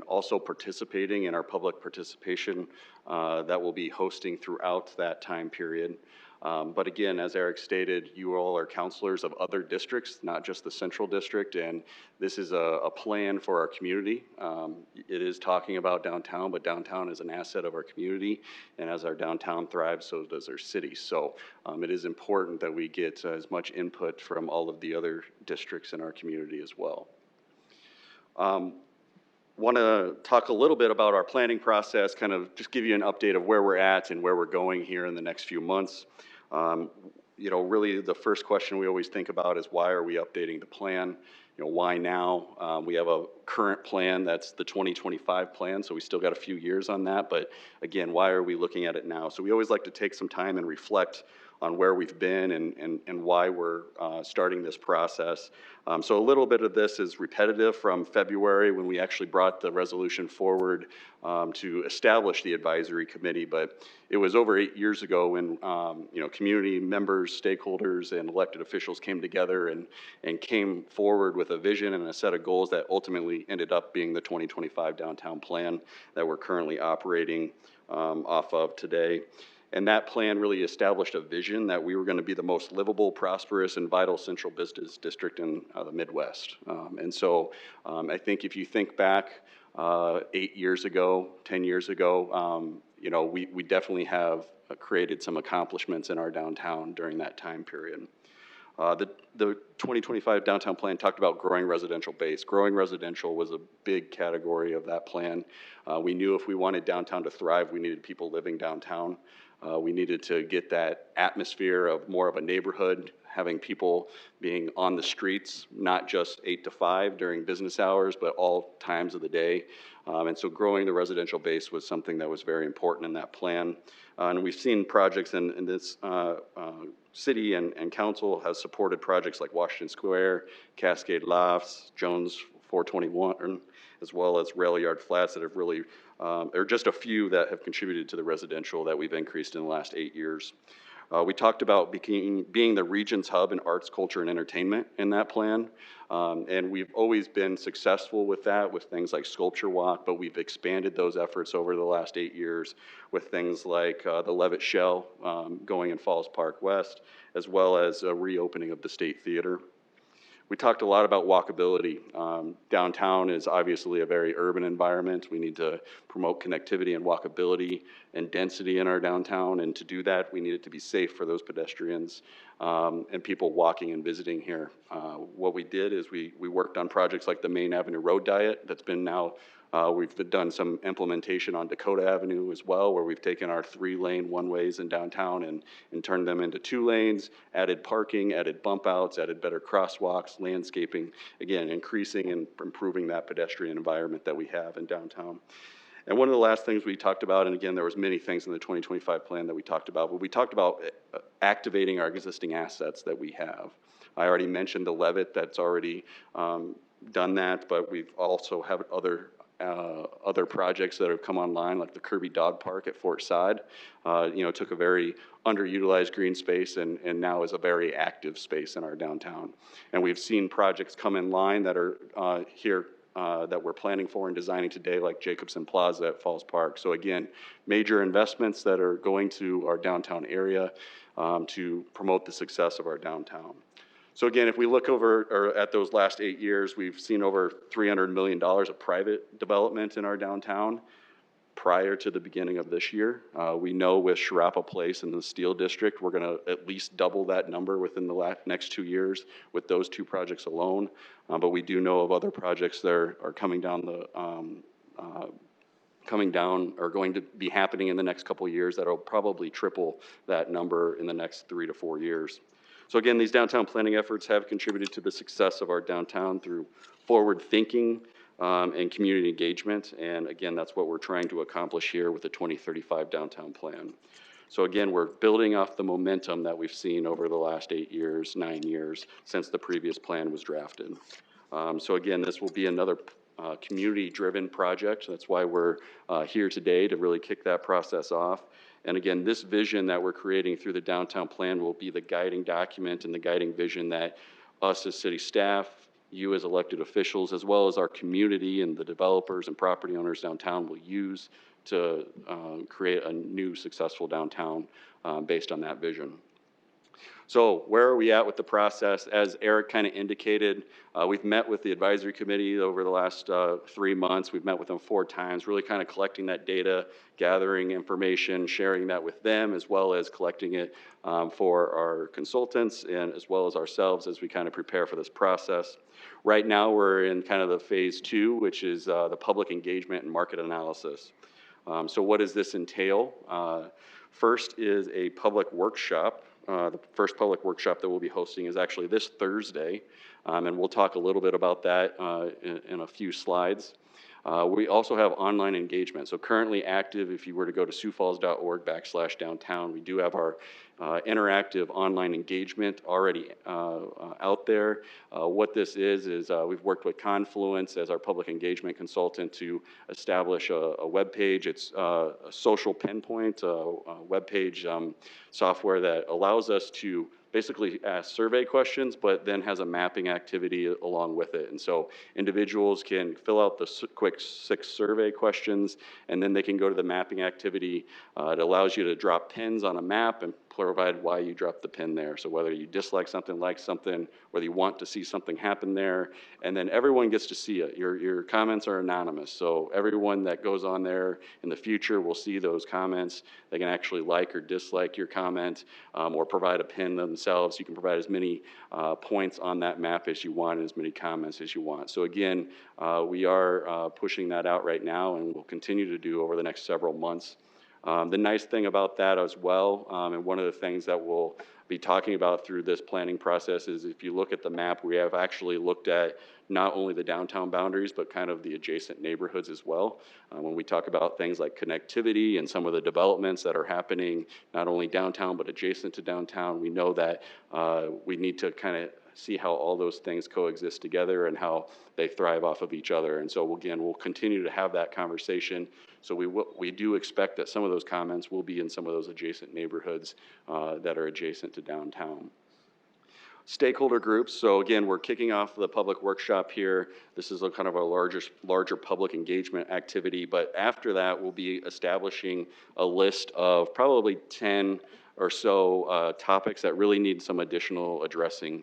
J: also participating in our public participation that we'll be hosting throughout that time period. But again, as Eric stated, you all are counselors of other districts, not just the central district, and this is a plan for our community. It is talking about downtown, but downtown is an asset of our community, and as our downtown thrives, so does our city. So it is important that we get as much input from all of the other districts in our community as well. Want to talk a little bit about our planning process, kind of just give you an update of where we're at and where we're going here in the next few months. You know, really the first question we always think about is why are we updating the plan? You know, why now? We have a current plan, that's the 2025 plan, so we still got a few years on that, but again, why are we looking at it now? So we always like to take some time and reflect on where we've been and why we're starting this process. So a little bit of this is repetitive from February when we actually brought the resolution forward to establish the advisory committee, but it was over 8 years ago when you know, community members, stakeholders, and elected officials came together and came forward with a vision and a set of goals that ultimately ended up being the 2025 downtown plan that we're currently operating off of today. And that plan really established a vision that we were going to be the most livable, prosperous, and vital central business district in the Midwest. And so I think if you think back 8 years ago, 10 years ago, you know, we definitely have created some accomplishments in our downtown during that time period. The 2025 downtown plan talked about growing residential base. Growing residential was a big category of that plan. We knew if we wanted downtown to thrive, we needed people living downtown. We needed to get that atmosphere of more of a neighborhood, having people being on the streets, not just 8 to 5 during business hours, but all times of the day. And so growing the residential base was something that was very important in that plan. And we've seen projects in this city and council has supported projects like Washington Square, Cascade Lofts, Jones 421, as well as Rail Yard Flats that have really, are just a few that have contributed to the residential that we've increased in the last 8 years. We talked about being the region's hub in arts, culture, and entertainment in that plan. And we've always been successful with that with things like Sculpture Walk, but we've expanded those efforts over the last 8 years with things like the Levitt Shell going in Falls Park West, as well as a reopening of the State Theater. We talked a lot about walkability. Downtown is obviously a very urban environment. We need to promote connectivity and walkability and density in our downtown, and to do that, we need it to be safe for those pedestrians and people walking and visiting here. What we did is we worked on projects like the Main Avenue Road Diet that's been now, we've done some implementation on Dakota Avenue as well, where we've taken our 3-lane one-ways in downtown and turned them into 2 lanes, added parking, added bump outs, added better crosswalks, landscaping, again, increasing and improving that pedestrian environment that we have in downtown. And one of the last things we talked about, and again, there was many things in the 2025 plan that we talked about, but we talked about activating our existing assets that we have. I already mentioned the Levitt that's already done that, but we've also have other projects that have come online, like the Kirby Dog Park at Fort Side. Took a very underutilized green space and now is a very active space in our downtown. And we've seen projects come in line that are here that we're planning for and designing today, like Jacobson Plaza at Falls Park. So again, major investments that are going to our downtown area to promote the success of our downtown. So again, if we look over at those last 8 years, we've seen over $300 million of private development in our downtown prior to the beginning of this year. We know with Sharapa Place and the Steel District, we're going to at least double that number within the next 2 years with those 2 projects alone. But we do know of other projects that are coming down or going to be happening in the next couple of years that will probably triple that number in the next 3 to 4 years. So again, these downtown planning efforts have contributed to the success of our downtown through forward thinking and community engagement. And again, that's what we're trying to accomplish here with the 2035 downtown plan. So again, we're building off the momentum that we've seen over the last 8 years, 9 years since the previous plan was drafted. So again, this will be another community-driven project. That's why we're here today, to really kick that process off. And again, this vision that we're creating through the downtown plan will be the guiding document and the guiding vision that us as city staff, you as elected officials, as well as our community and the developers and property owners downtown will use to create a new successful downtown based on that vision. So where are we at with the process? As Eric kind of indicated, we've met with the advisory committee over the last 3 months. We've met with them 4 times, really kind of collecting that data, gathering information, sharing that with them, as well as collecting it for our consultants and as well as ourselves as we kind of prepare for this process. Right now, we're in kind of the phase 2, which is the public engagement and market analysis. So what does this entail? First is a public workshop. The first public workshop that we'll be hosting is actually this Thursday, and we'll talk a little bit about that in a few slides. We also have online engagement. So currently active, if you were to go to siouxfalls.org/downtown, we do have our interactive online engagement already out there. What this is we've worked with Confluence as our public engagement consultant to establish a web page. It's a social pinpoint, a web page software that allows us to basically ask survey questions, but then has a mapping activity along with it. And so individuals can fill out the quick 6 survey questions, and then they can go to the mapping activity. It allows you to drop pins on a map and provide why you dropped the pin there. So whether you dislike something, like something, whether you want to see something happen there, and then everyone gets to see it. Your comments are anonymous, so everyone that goes on there in the future will see those comments. They can actually like or dislike your comment or provide a pin themselves. You can provide as many points on that map as you want and as many comments as you want. So again, we are pushing that out right now and we'll continue to do over the next several months. The nice thing about that as well, and one of the things that we'll be talking about through this planning process is if you look at the map, we have actually looked at not only the downtown boundaries, but kind of the adjacent neighborhoods as well. When we talk about things like connectivity and some of the developments that are happening, not only downtown, but adjacent to downtown, we know that we need to kind of see how all those things coexist together and how they thrive off of each other. And so again, we'll continue to have that conversation So we do expect that some of those comments will be in some of those adjacent neighborhoods that are adjacent to downtown. Stakeholder groups. So again, we're kicking off the public workshop here. This is a kind of a larger public engagement activity, but after that, we'll be establishing a list of probably 10 or so topics that really need some additional addressing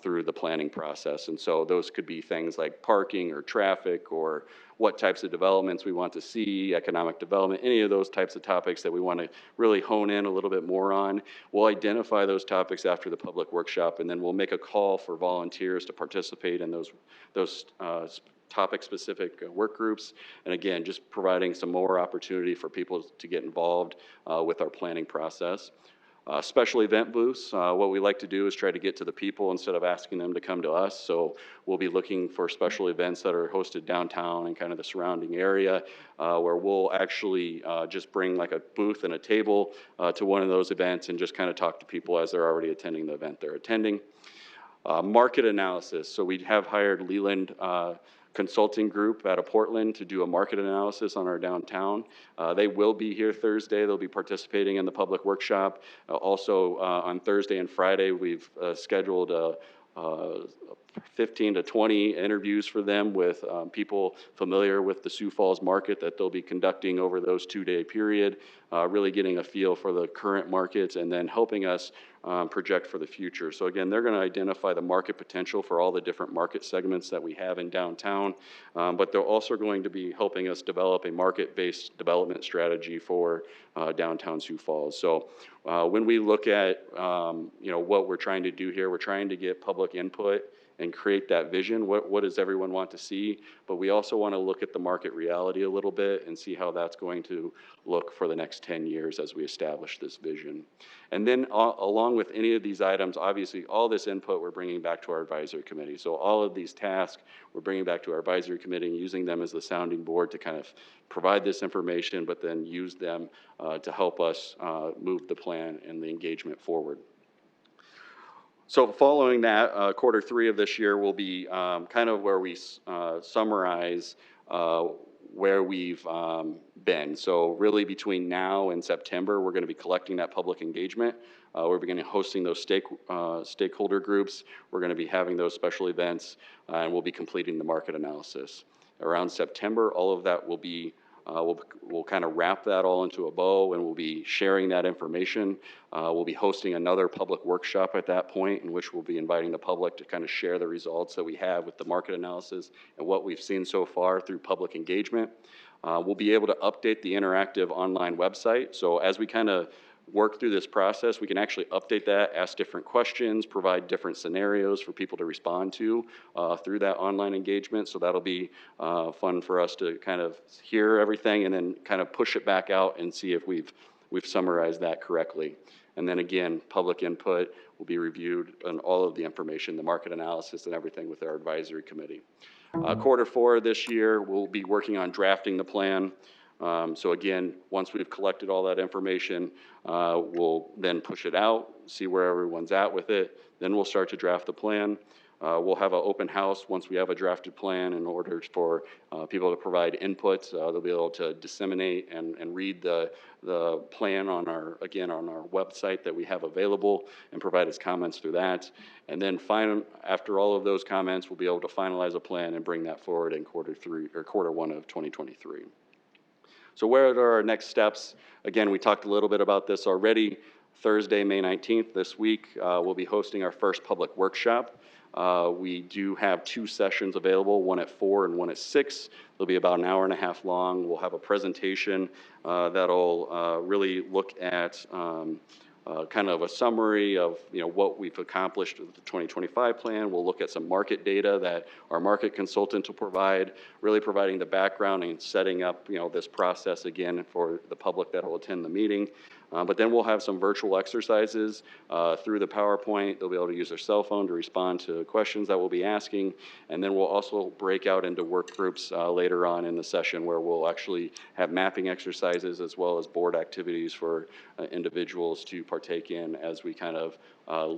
J: through the planning process. And so those could be things like parking or traffic or what types of developments we want to see, economic development, any of those types of topics that we want to really hone in a little bit more on. We'll identify those topics after the public workshop, and then we'll make a call for volunteers to participate in those topic-specific work groups. And again, just providing some more opportunity for people to get involved with our planning process. Special event booths, what we like to do is try to get to the people instead of asking them to come to us. So we'll be looking for special events that are hosted downtown and kind of the surrounding area where we'll actually just bring like a booth and a table to one of those events and just kind of talk to people as they're already attending the event they're attending. Market analysis. So we have hired Leland Consulting Group out of Portland to do a market analysis on our downtown. They will be here Thursday. They'll be participating in the public workshop. Also on Thursday and Friday, we've scheduled 15 to 20 interviews for them with people familiar with the Sioux Falls market that they'll be conducting over those 2-day period, really getting a feel for the current markets and then helping us project for the future. So again, they're going to identify the market potential for all the different market segments that we have in downtown, but they're also going to be helping us develop a market-based development strategy for downtown Sioux Falls. So when we look at what we're trying to do here, we're trying to get public input and create that vision. What does everyone want to see? But we also want to look at the market reality a little bit and see how that's going to look for the next 10 years as we establish this vision. And then along with any of these items, obviously all this input we're bringing back to our advisory committee. So all of these tasks we're bringing back to our advisory committee and using them as the sounding board to kind of provide this information, but then use them to help us move the plan and the engagement forward. So following that, Q3 of this year will be kind of where we summarize where we've been. So really between now and September, we're going to be collecting that public engagement. We're beginning hosting those stakeholder groups. We're going to be having those special events, and we'll be completing the market analysis. Around September, all of that will be we'll kind of wrap that all into a bow, and we'll be sharing that information. We'll be hosting another public workshop at that point in which we'll be inviting the public to kind of share the results that we have with the market analysis and what we've seen so far through public engagement. We'll be able to update the interactive online website. So as we kind of work through this process, we can actually update that, ask different questions, provide different scenarios for people to respond to through that online engagement. So that'll be fun for us to kind of hear everything and then kind of push it back out and see if we've summarized that correctly. And then again, public input will be reviewed on all of the information, the market analysis and everything with our advisory committee. Q4 this year, we'll be working on drafting the plan. So again, once we've collected all that information, we'll then push it out, see where everyone's at with it. Then we'll start to draft the plan. We'll have an open house once we have a drafted plan in order for people to provide input. They'll be able to disseminate and read the plan on our website that we have available and provide us comments through that. And then after all of those comments, we'll be able to finalize a plan and bring that forward in Q1 of 2023. So where are our next steps? Again, we talked a little bit about this already. Thursday, May 19th, this week, we'll be hosting our first public workshop. We do have 2 sessions available, one at 4 and one at 6. They'll be about an hour and a half long. We'll have a presentation that'll really look at kind of a summary of what we've accomplished with the 2025 plan. We'll look at some market data that our market consultant will provide, really providing the background and setting up this process again for the public that will attend the meeting. But then we'll have some virtual exercises through the PowerPoint. They'll be able to use their cell phone to respond to questions that we'll be asking. And then we'll also break out into work groups later on in the session where we'll actually have mapping exercises as well as board activities for individuals to partake in as we kind of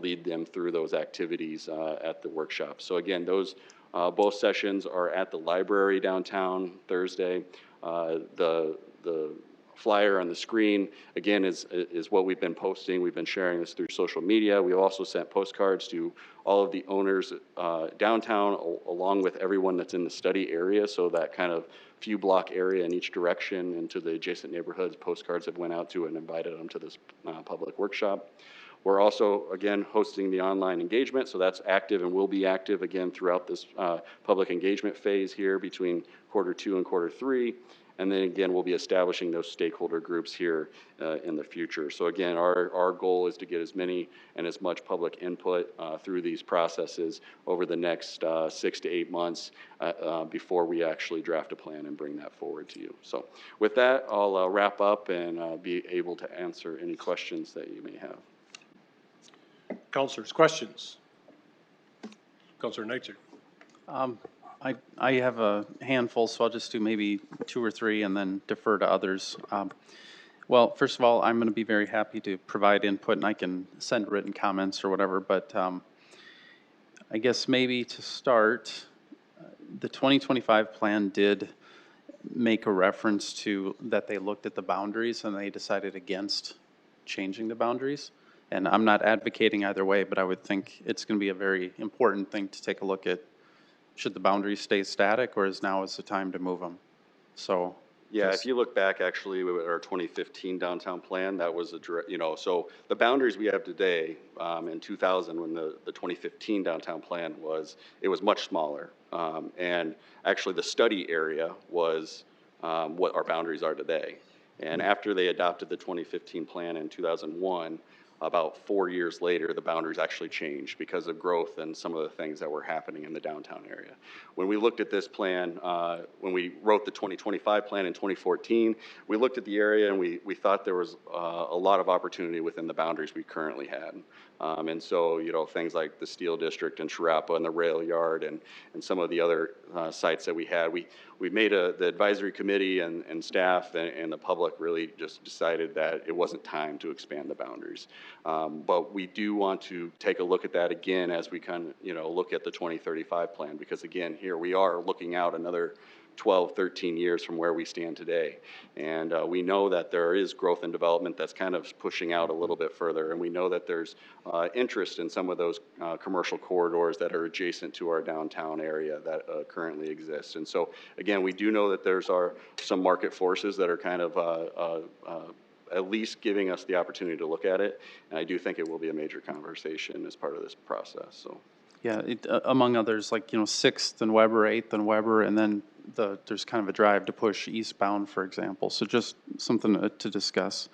J: lead them through those activities at the workshop. So again, those both sessions are at the library downtown Thursday. The flyer on the screen, again, is what we've been posting. We've been sharing this through social media. We've also sent postcards to all of the owners downtown, along with everyone that's in the study area. So that kind of few block area in each direction and to the adjacent neighborhoods, postcards have went out to and invited them to this public workshop. We're also, again, hosting the online engagement, so that's active and will be active again throughout this public engagement phase here between Q2 and Q3. And then again, we'll be establishing those stakeholder groups here in the future. So again, our goal is to get as many and as much public input through these processes over the next 6 to 8 months before we actually draft a plan and bring that forward to you. So with that, I'll wrap up and be able to answer any questions that you may have.
C: Councilors, questions? Councilor Neitzer.
E: I have a handful, so I'll just do maybe 2 or 3 and then defer to others. Well, first of all, I'm going to be very happy to provide input, and I can send written comments or whatever, but I guess maybe to start, the 2025 plan did make a reference to that they looked at the boundaries and they decided against changing the boundaries. And I'm not advocating either way, but I would think it's going to be a very important thing to take a look at. Should the boundaries stay static, or is now the time to move them? So
J: yeah, if you look back actually at our 2015 downtown plan, that was so the boundaries we have today in 2000 when the 2015 downtown plan was, it was much smaller. And actually the study area was what our boundaries are today. And after they adopted the 2015 plan in 2001, about 4 years later, the boundaries actually changed because of growth and some of the things that were happening in the downtown area. When we looked at this plan, when we wrote the 2025 plan in 2014, we looked at the area and we thought there was a lot of opportunity within the boundaries we currently had. And so, things like the Steel District and Sharapa and the Rail Yard and some of the other sites that we had, we made the advisory committee and staff and the public really just decided that it wasn't time to expand the boundaries. But we do want to take a look at that again as we kind of, look at the 2035 plan, because again, here we are looking out another 12, 13 years from where we stand today. And we know that there is growth and development that's kind of pushing out a little bit further. And we know that there's interest in some of those commercial corridors that are adjacent to our downtown area that currently exist. And so, again, we do know that there's some market forces that are kind of at least giving us the opportunity to look at it. And I do think it will be a major conversation as part of this process. So.
E: Yeah, among others, like, 6th and Weber, 8th and Weber, and then there's kind of a drive to push eastbound, for example. So just something to discuss.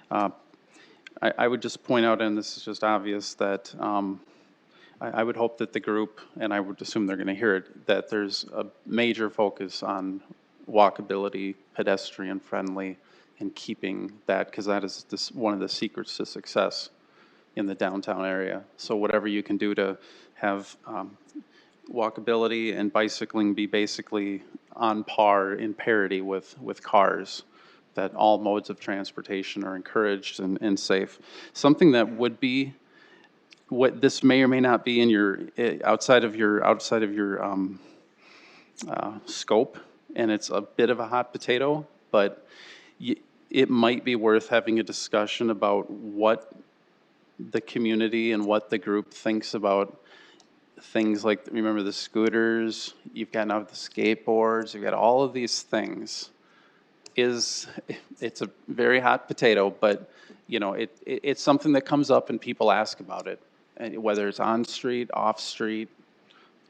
E: I would just point out, and this is just obvious, that I would hope that the group, and I would assume they're going to hear it, that there's a major focus on walkability, pedestrian friendly, and keeping that, because that is one of the secrets to success in the downtown area. So whatever you can do to have walkability and bicycling be basically on par, in parity with cars, that all modes of transportation are encouraged and safe. Something that would be, what this may or may not be in your, outside of your scope, and it's a bit of a hot potato, but it might be worth having a discussion about what the community and what the group thinks about things like, remember the scooters, you've got now the skateboards, you've got all of these things. It's a very hot potato, but it's something that comes up and people ask about it, and whether it's on street, off street,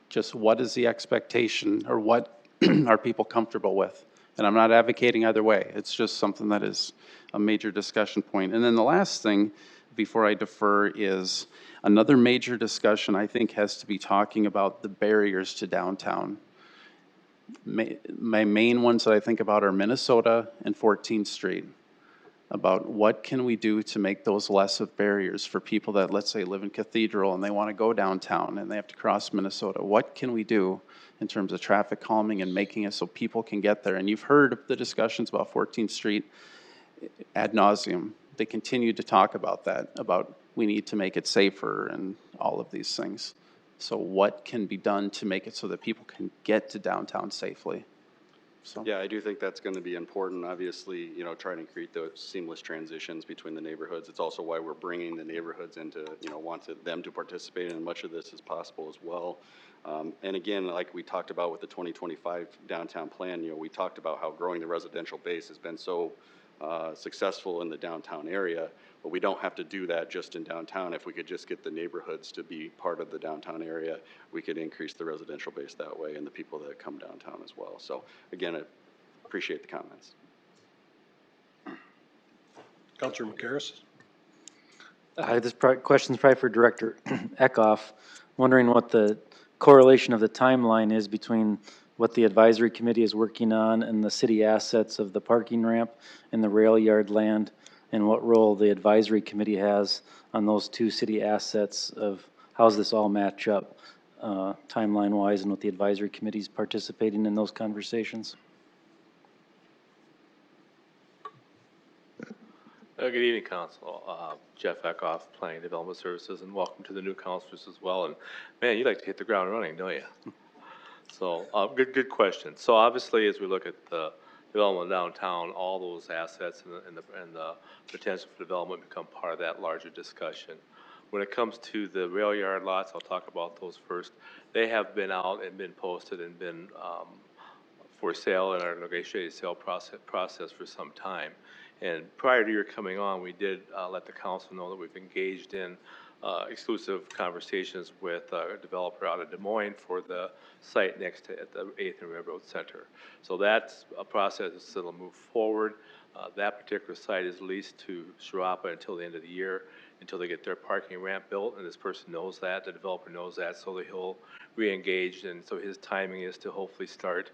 E: just what is the expectation, or what are people comfortable with? And I'm not advocating either way. It's just something that is a major discussion point. And then the last thing before I defer is another major discussion, I think, has to be talking about the barriers to downtown. My main ones that I think about are Minnesota and 14th Street, about what can we do to make those less of barriers for people that, let's say, live in Cathedral and they want to go downtown and they have to cross Minnesota. What can we do in terms of traffic calming and making it so people can get there? And you've heard the discussions about 14th Street ad nauseum. They continue to talk about that, about we need to make it safer and all of these things. So what can be done to make it so that people can get to downtown safely? So.
J: Yeah, I do think that's going to be important, obviously, you know, trying to create those seamless transitions between the neighborhoods. It's also why we're bringing the neighborhoods into, you know, them to participate in much of this as possible as well. And again, like we talked about with the 2025 downtown plan, you know, we talked about how growing the residential base has been so successful in the downtown area, but we don't have to do that just in downtown. If we could just get the neighborhoods to be part of the downtown area, we could increase the residential base that way and the people that come downtown as well. So again, I appreciate the comments.
C: Councilor McCarris?
K: This question's probably for Director Eckhoff. Wondering what the correlation of the timeline is between what the advisory committee is working on and the city assets of the parking ramp and the rail yard land, and what role the advisory committee has on those two city assets of how's this all match up timeline-wise, and what the advisory committee's participating in those conversations.
L: Good evening, Council. Jeff Eckhoff, Planning Development Services, and welcome to the new councilors as well. And man, you like to hit the ground running, don't you? So, good question. So obviously, as we look at the development downtown, all those assets and the potential for development become part of that larger discussion. When it comes to the rail yard lots, I'll talk about those first. They have been out and been posted and been for sale in our negotiated sale process for some time. And prior to your coming on, we did let the council know that we've engaged in exclusive conversations with a developer out of Des Moines for the site next to at the 8th and Railroad Center. So that's a process that'll move forward. That particular site is leased to Sharapa until the end of the year, until they get their parking ramp built, and this person knows that, the developer knows that, so that he'll re-engage, and so his timing is to hopefully start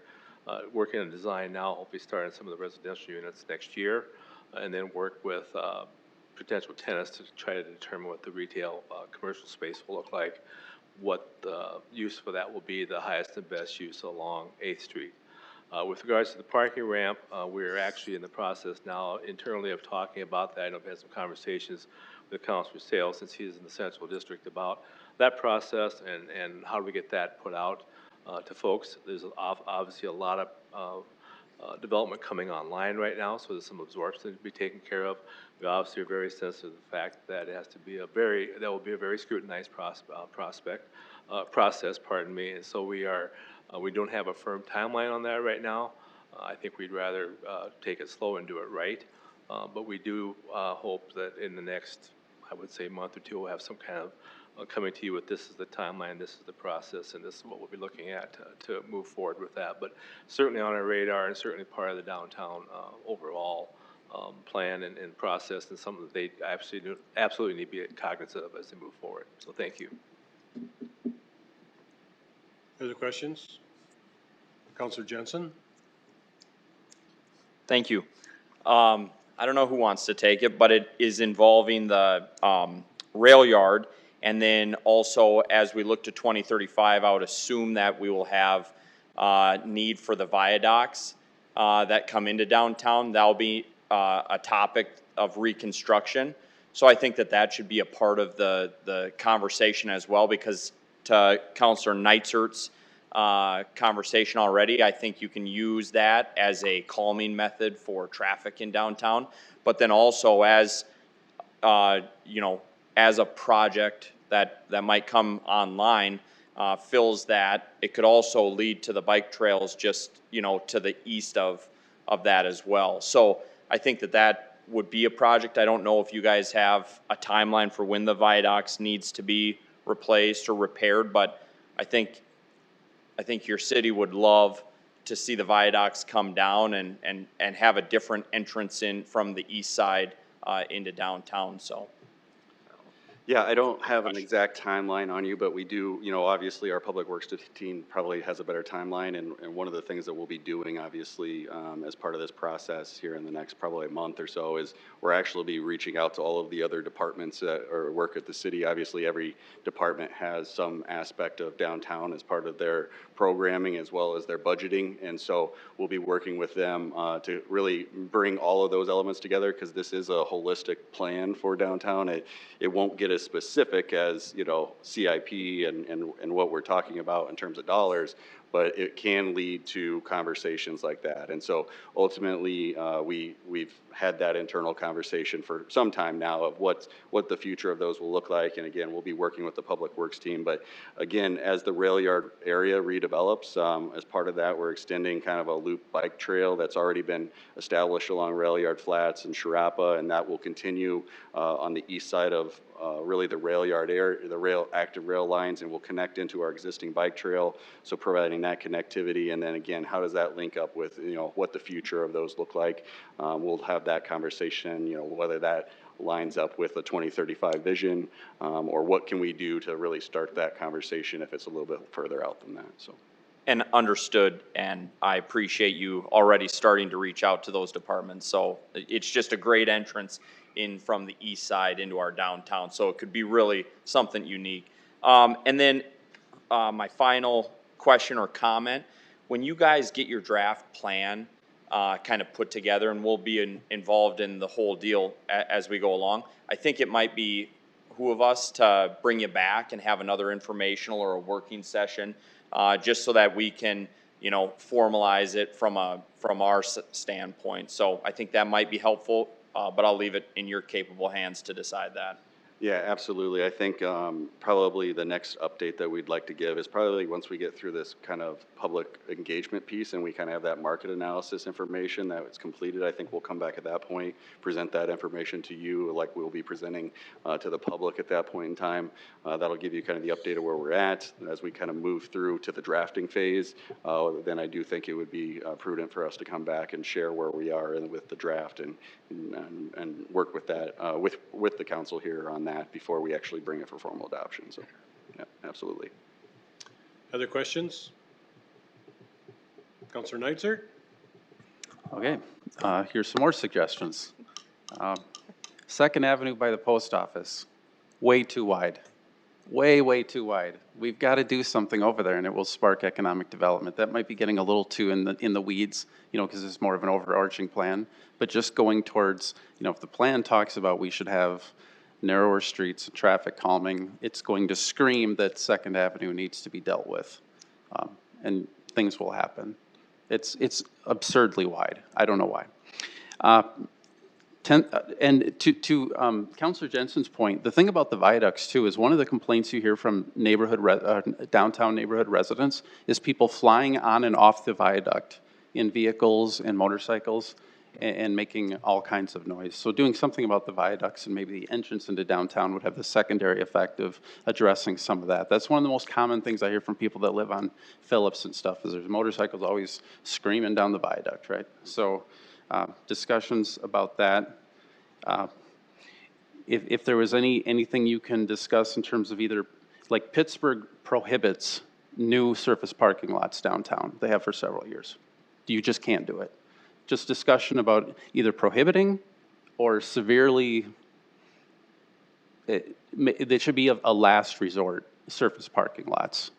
L: working on design now, hopefully start on some of the residential units next year, and then work with potential tenants to try to determine what the retail commercial space will look like, what the use for that will be, the highest and best use along 8th Street. With regards to the parking ramp, we're actually in the process now internally of talking about that. I know we've had some conversations with Councilor Sales, since he's in the Central District, about that process and how do we get that put out to folks. There's obviously a lot of development coming online right now, so there's some absorption to be taken care of. We obviously are very sensitive to the fact that it has to be that will be a very scrutinized process, pardon me, and so we don't have a firm timeline on that right now. I think we'd rather take it slow and do it right, but we do hope that in the next, I would say, month or two, we'll have some kind of coming to you with this is the timeline, this is the process, and this is what we'll be looking at to move forward with that. But certainly on our radar, and certainly part of the downtown overall plan and process, and something that they absolutely need to be cognizant of as they move forward. So thank you.
C: Other questions? Councilor Jensen?
M: Thank you. I don't know who wants to take it, but it is involving the rail yard. And then also, as we look to 2035, I would assume that we will have need for the viaducts that come into downtown. That'll be a topic of reconstruction. So I think that that should be a part of the conversation as well, because to Councilor Neitzert's conversation already, I think you can use that as a calming method for traffic in downtown. But then also as, you know, as a project that might come online, fills that, it could also lead to the bike trails just, you know, to the east of that as well. So I think that that would be a project. I don't know if you guys have a timeline for when the viaducts needs to be replaced or repaired, but I think your city would love to see the viaducts come down and have a different entrance in from the east side into downtown, so.
J: Yeah, I don't have an exact timeline on you, but we do, you know, obviously our Public Works team probably has a better timeline, and one of the things that we'll be doing, obviously, as part of this process here in the next probably a month or so, is we're actually be reaching out to all of the other departments that work at the city. Obviously, every department has some aspect of downtown as part of their programming as well as their budgeting, and so we'll be working with them to really bring all of those elements together, because this is a holistic plan for downtown. It won't get as specific as, you know, CIP and what we're talking about in terms of dollars, but it can lead to conversations like that. And so ultimately, we've had that internal conversation for some time now of what the future of those will look like. And again, we'll be working with the Public Works team. But again, as the rail yard area redevelops, as part of that, we're extending kind of a loop bike trail that's already been established along Rail Yard Flats and Sharapa, and that will continue on the east side of really the rail yard area, the active rail lines, and will connect into our existing bike trail. So providing that connectivity, and then again, how does that link up with what the future of those look like? We'll have that conversation. Whether that lines up with the 2035 vision, or what can we do to really start that conversation if it's a little bit further out than that. So.
M: And understood, and I appreciate you already starting to reach out to those departments. So it's just a great entrance in from the east side into our downtown. So it could be really something unique. And then my final question or comment, when you guys get your draft plan kind of put together, and we'll be involved in the whole deal as we go along, I think it might be who of us to bring you back and have another informational or a working session, just so that we can, formalize it from our standpoint. So I think that might be helpful, but I'll leave it in your capable hands to decide that.
J: Yeah, absolutely. I think probably the next update that we'd like to give is probably once we get through this kind of public engagement piece and we kind of have that market analysis information that it's completed. I think we'll come back at that point, present that information to you like we'll be presenting to the public at that point in time. That'll give you kind of the update of where we're at. As we kind of move through to the drafting phase, then I do think it would be prudent for us to come back and share where we are with the draft and work with that, with the council here on that before we actually bring it for formal adoption. So, yeah, absolutely.
C: Other questions? Councilor Neitzer?
E: Okay, here's some more suggestions. 2nd Avenue by the post office, way too wide. Way too wide. We've got to do something over there, and it will spark economic development. That might be getting a little too in the weeds, because it's more of an overarching plan. But just going towards, if the plan talks about we should have narrower streets, traffic calming, it's going to scream that 2nd Avenue needs to be dealt with, and things will happen. It's absurdly wide. I don't know why. And to Councilor Jensen's point, the thing about the viaducts too is one of the complaints you hear from downtown neighborhood residents is people flying on and off the viaduct in vehicles and motorcycles and making all kinds of noise. So doing something about the viaducts and maybe the entrance into downtown would have the secondary effect of addressing some of that. That's one of the most common things I hear from people that live on Phillips and stuff, is there's motorcycles always screaming down the viaduct, right? So discussions about that. If there was anything you can discuss in terms of either, like Pittsburgh prohibits new surface parking lots downtown. They have for several years. You just can't do it. Just discussion about either prohibiting or severely, they should be a last resort, surface parking lots.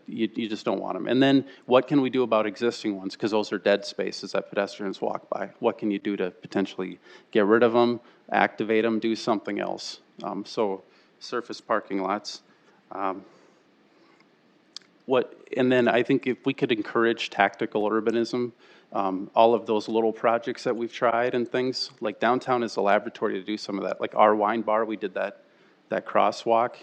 E: You just don't want them. And then what can we do about existing ones? Because those are dead spaces that pedestrians walk by. What can you do to potentially get rid of them, activate them, do something else? So surface parking lots. And then I think if we could encourage tactical urbanism, all of those little projects that we've tried and things, like downtown is a laboratory to do some of that. Like our wine bar, we did that crosswalk.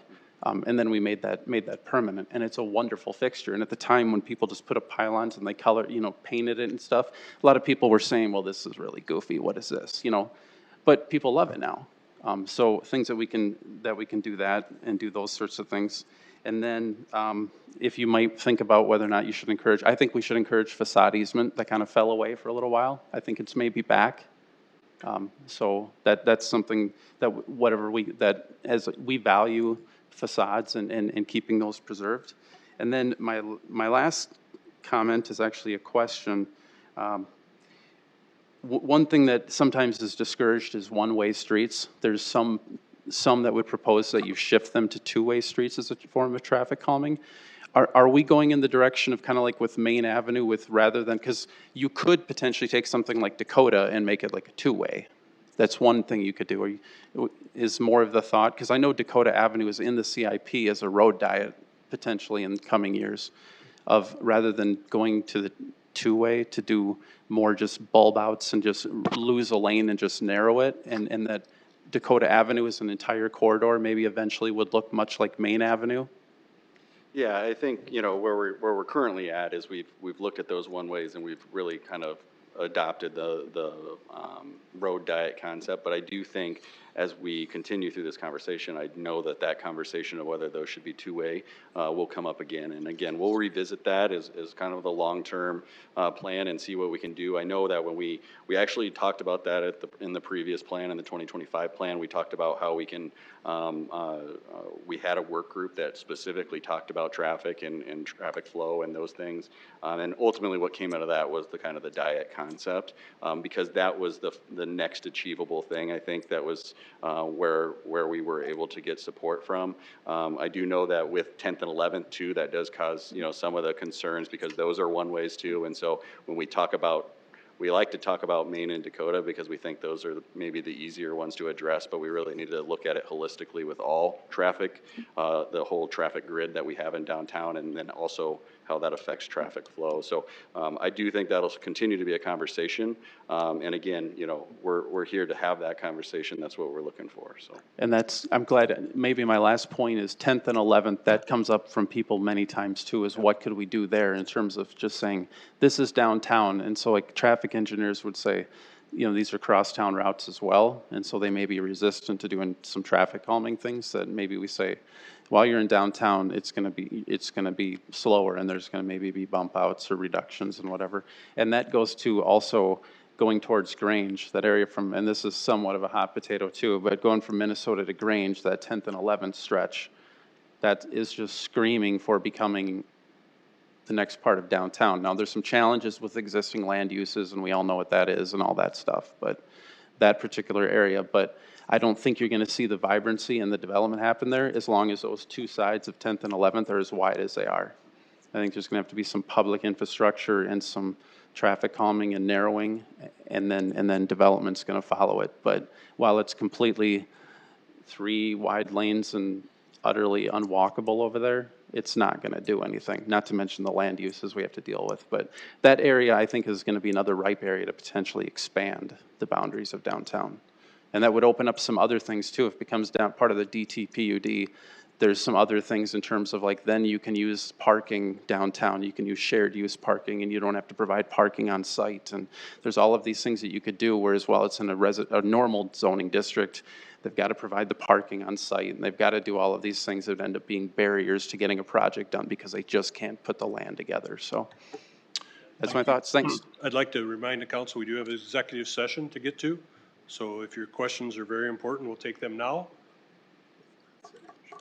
E: And then we made that permanent, and it's a wonderful fixture. And at the time when people just put up pylons and they painted it and stuff, a lot of people were saying, well, this is really goofy. What is this? But people love it now. So things that we can do that and do those sorts of things. And then if you might think about whether or not you should encourage, I think we should encourage facade easement. That kind of fell away for a little while. I think it's maybe back. So that's something that as we value facades and keeping those preserved. And then my last comment is actually a question. One thing that sometimes is discouraged is one-way streets. There's some that would propose that you shift them to two-way streets as a form of traffic calming. Are we going in the direction of kind of like with Main Avenue rather than, because you could potentially take something like Dakota and make it like a two-way. That's one thing you could do, or is more of the thought, because I know Dakota Avenue is in the CIP as a road diet potentially in coming years. of, rather than going to the two-way, to do more just bulb outs and just lose a lane and just narrow it, and that Dakota Avenue is an entire corridor, maybe eventually would look much like Main Avenue?
J: Yeah, I think, you know, where we're currently at is we've looked at those one-ways and we've really kind of adopted the road diet concept, but I do think as we continue through this conversation, I know that conversation of whether those should be two-way will come up again. And again, we'll revisit that as kind of the long-term plan and see what we can do. I know that when we actually talked about that in the previous plan, in the 2025 plan, we talked about how we can, we had a work group that specifically talked about traffic and traffic flow and those things. And ultimately what came out of that was the kind of the diet concept, because that was the next achievable thing. I think that was where we were able to get support from. I do know that with 10th and 11th too, that does cause, you know, some of the concerns because those are one ways too. And so when we talk about, we like to talk about Main and Dakota because we think those are maybe the easier ones to address, but we really need to look at it holistically with all traffic, the whole traffic grid that we have in downtown, and then also how that affects traffic flow. So I do think that'll continue to be a conversation. And again, you know, we're here to have that conversation. That's what we're looking for. So. And
E: that's, I'm glad, maybe my last point is 10th and 11th, that comes up from people many times too, is what could we do there in terms of just saying, this is downtown. And so like traffic engineers would say, you know, these are crosstown routes as well. And so they may be resistant to doing some traffic calming things that maybe we say, while you're in downtown, it's going to be slower and there's going to maybe be bump outs or reductions and whatever. And that goes to also going towards Grange, that area from, and this is somewhat of a hot potato too, but going from Minnesota to Grange, that 10th and 11th stretch, that is just screaming for becoming the next part of downtown. Now, there's some challenges with existing land uses, and we all know what that is and all that stuff, but that particular area, but I don't think you're going to see the vibrancy and the development happen there as long as those two sides of 10th and 11th are as wide as they are. I think there's going to have to be some public infrastructure and some traffic calming and narrowing, and then development's going to follow it. But while it's completely 3 wide lanes and utterly unwalkable over there, it's not going to do anything, not to mention the land uses we have to deal with. But that area, I think, is going to be another ripe area to potentially expand the boundaries of downtown. And that would open up some other things too. If it becomes part of the DTPUD, there's some other things in terms of like, then you can use parking downtown, you can use shared use parking, and you don't have to provide parking on site. And there's all of these things that you could do, whereas while it's in a normal zoning district, they've got to provide the parking on site, and they've got to do all of these things that end up being barriers to getting a project done because they just can't put the land together. So that's my thoughts. Thanks.
C: I'd like to remind the council, we do have an executive session to get to. So if your questions are very important, we'll take them now.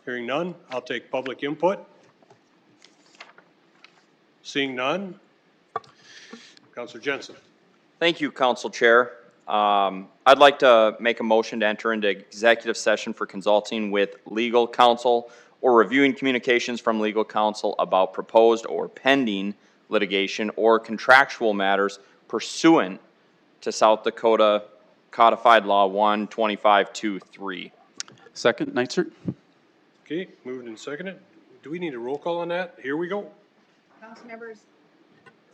C: Hearing none, I'll take public input. Seeing none, Councilor Jensen.
M: Thank you, Council Chair. I'd like to make a motion to enter into executive session for consulting with legal counsel or reviewing communications from legal counsel about proposed or pending litigation or contractual matters pursuant to South Dakota Codified Law 12523.
E: Second, Neitzert.
C: Okay, moved and seconded. Do we need a roll call on that? Here we go.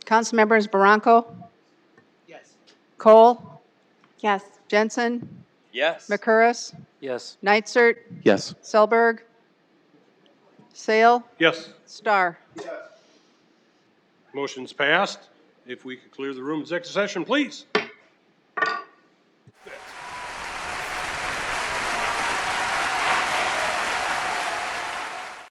N: Councilmembers Barranco?
I: Yes.
N: Cole?
O: Yes.
N: Jensen?
M: Yes.
N: McCurris?
K: Yes.
N: Neitzert?
E: Yes.
N: Selberg? Sale?
C: Yes.
N: Star?
C: Motion's passed. If we could clear the room, executive session, please.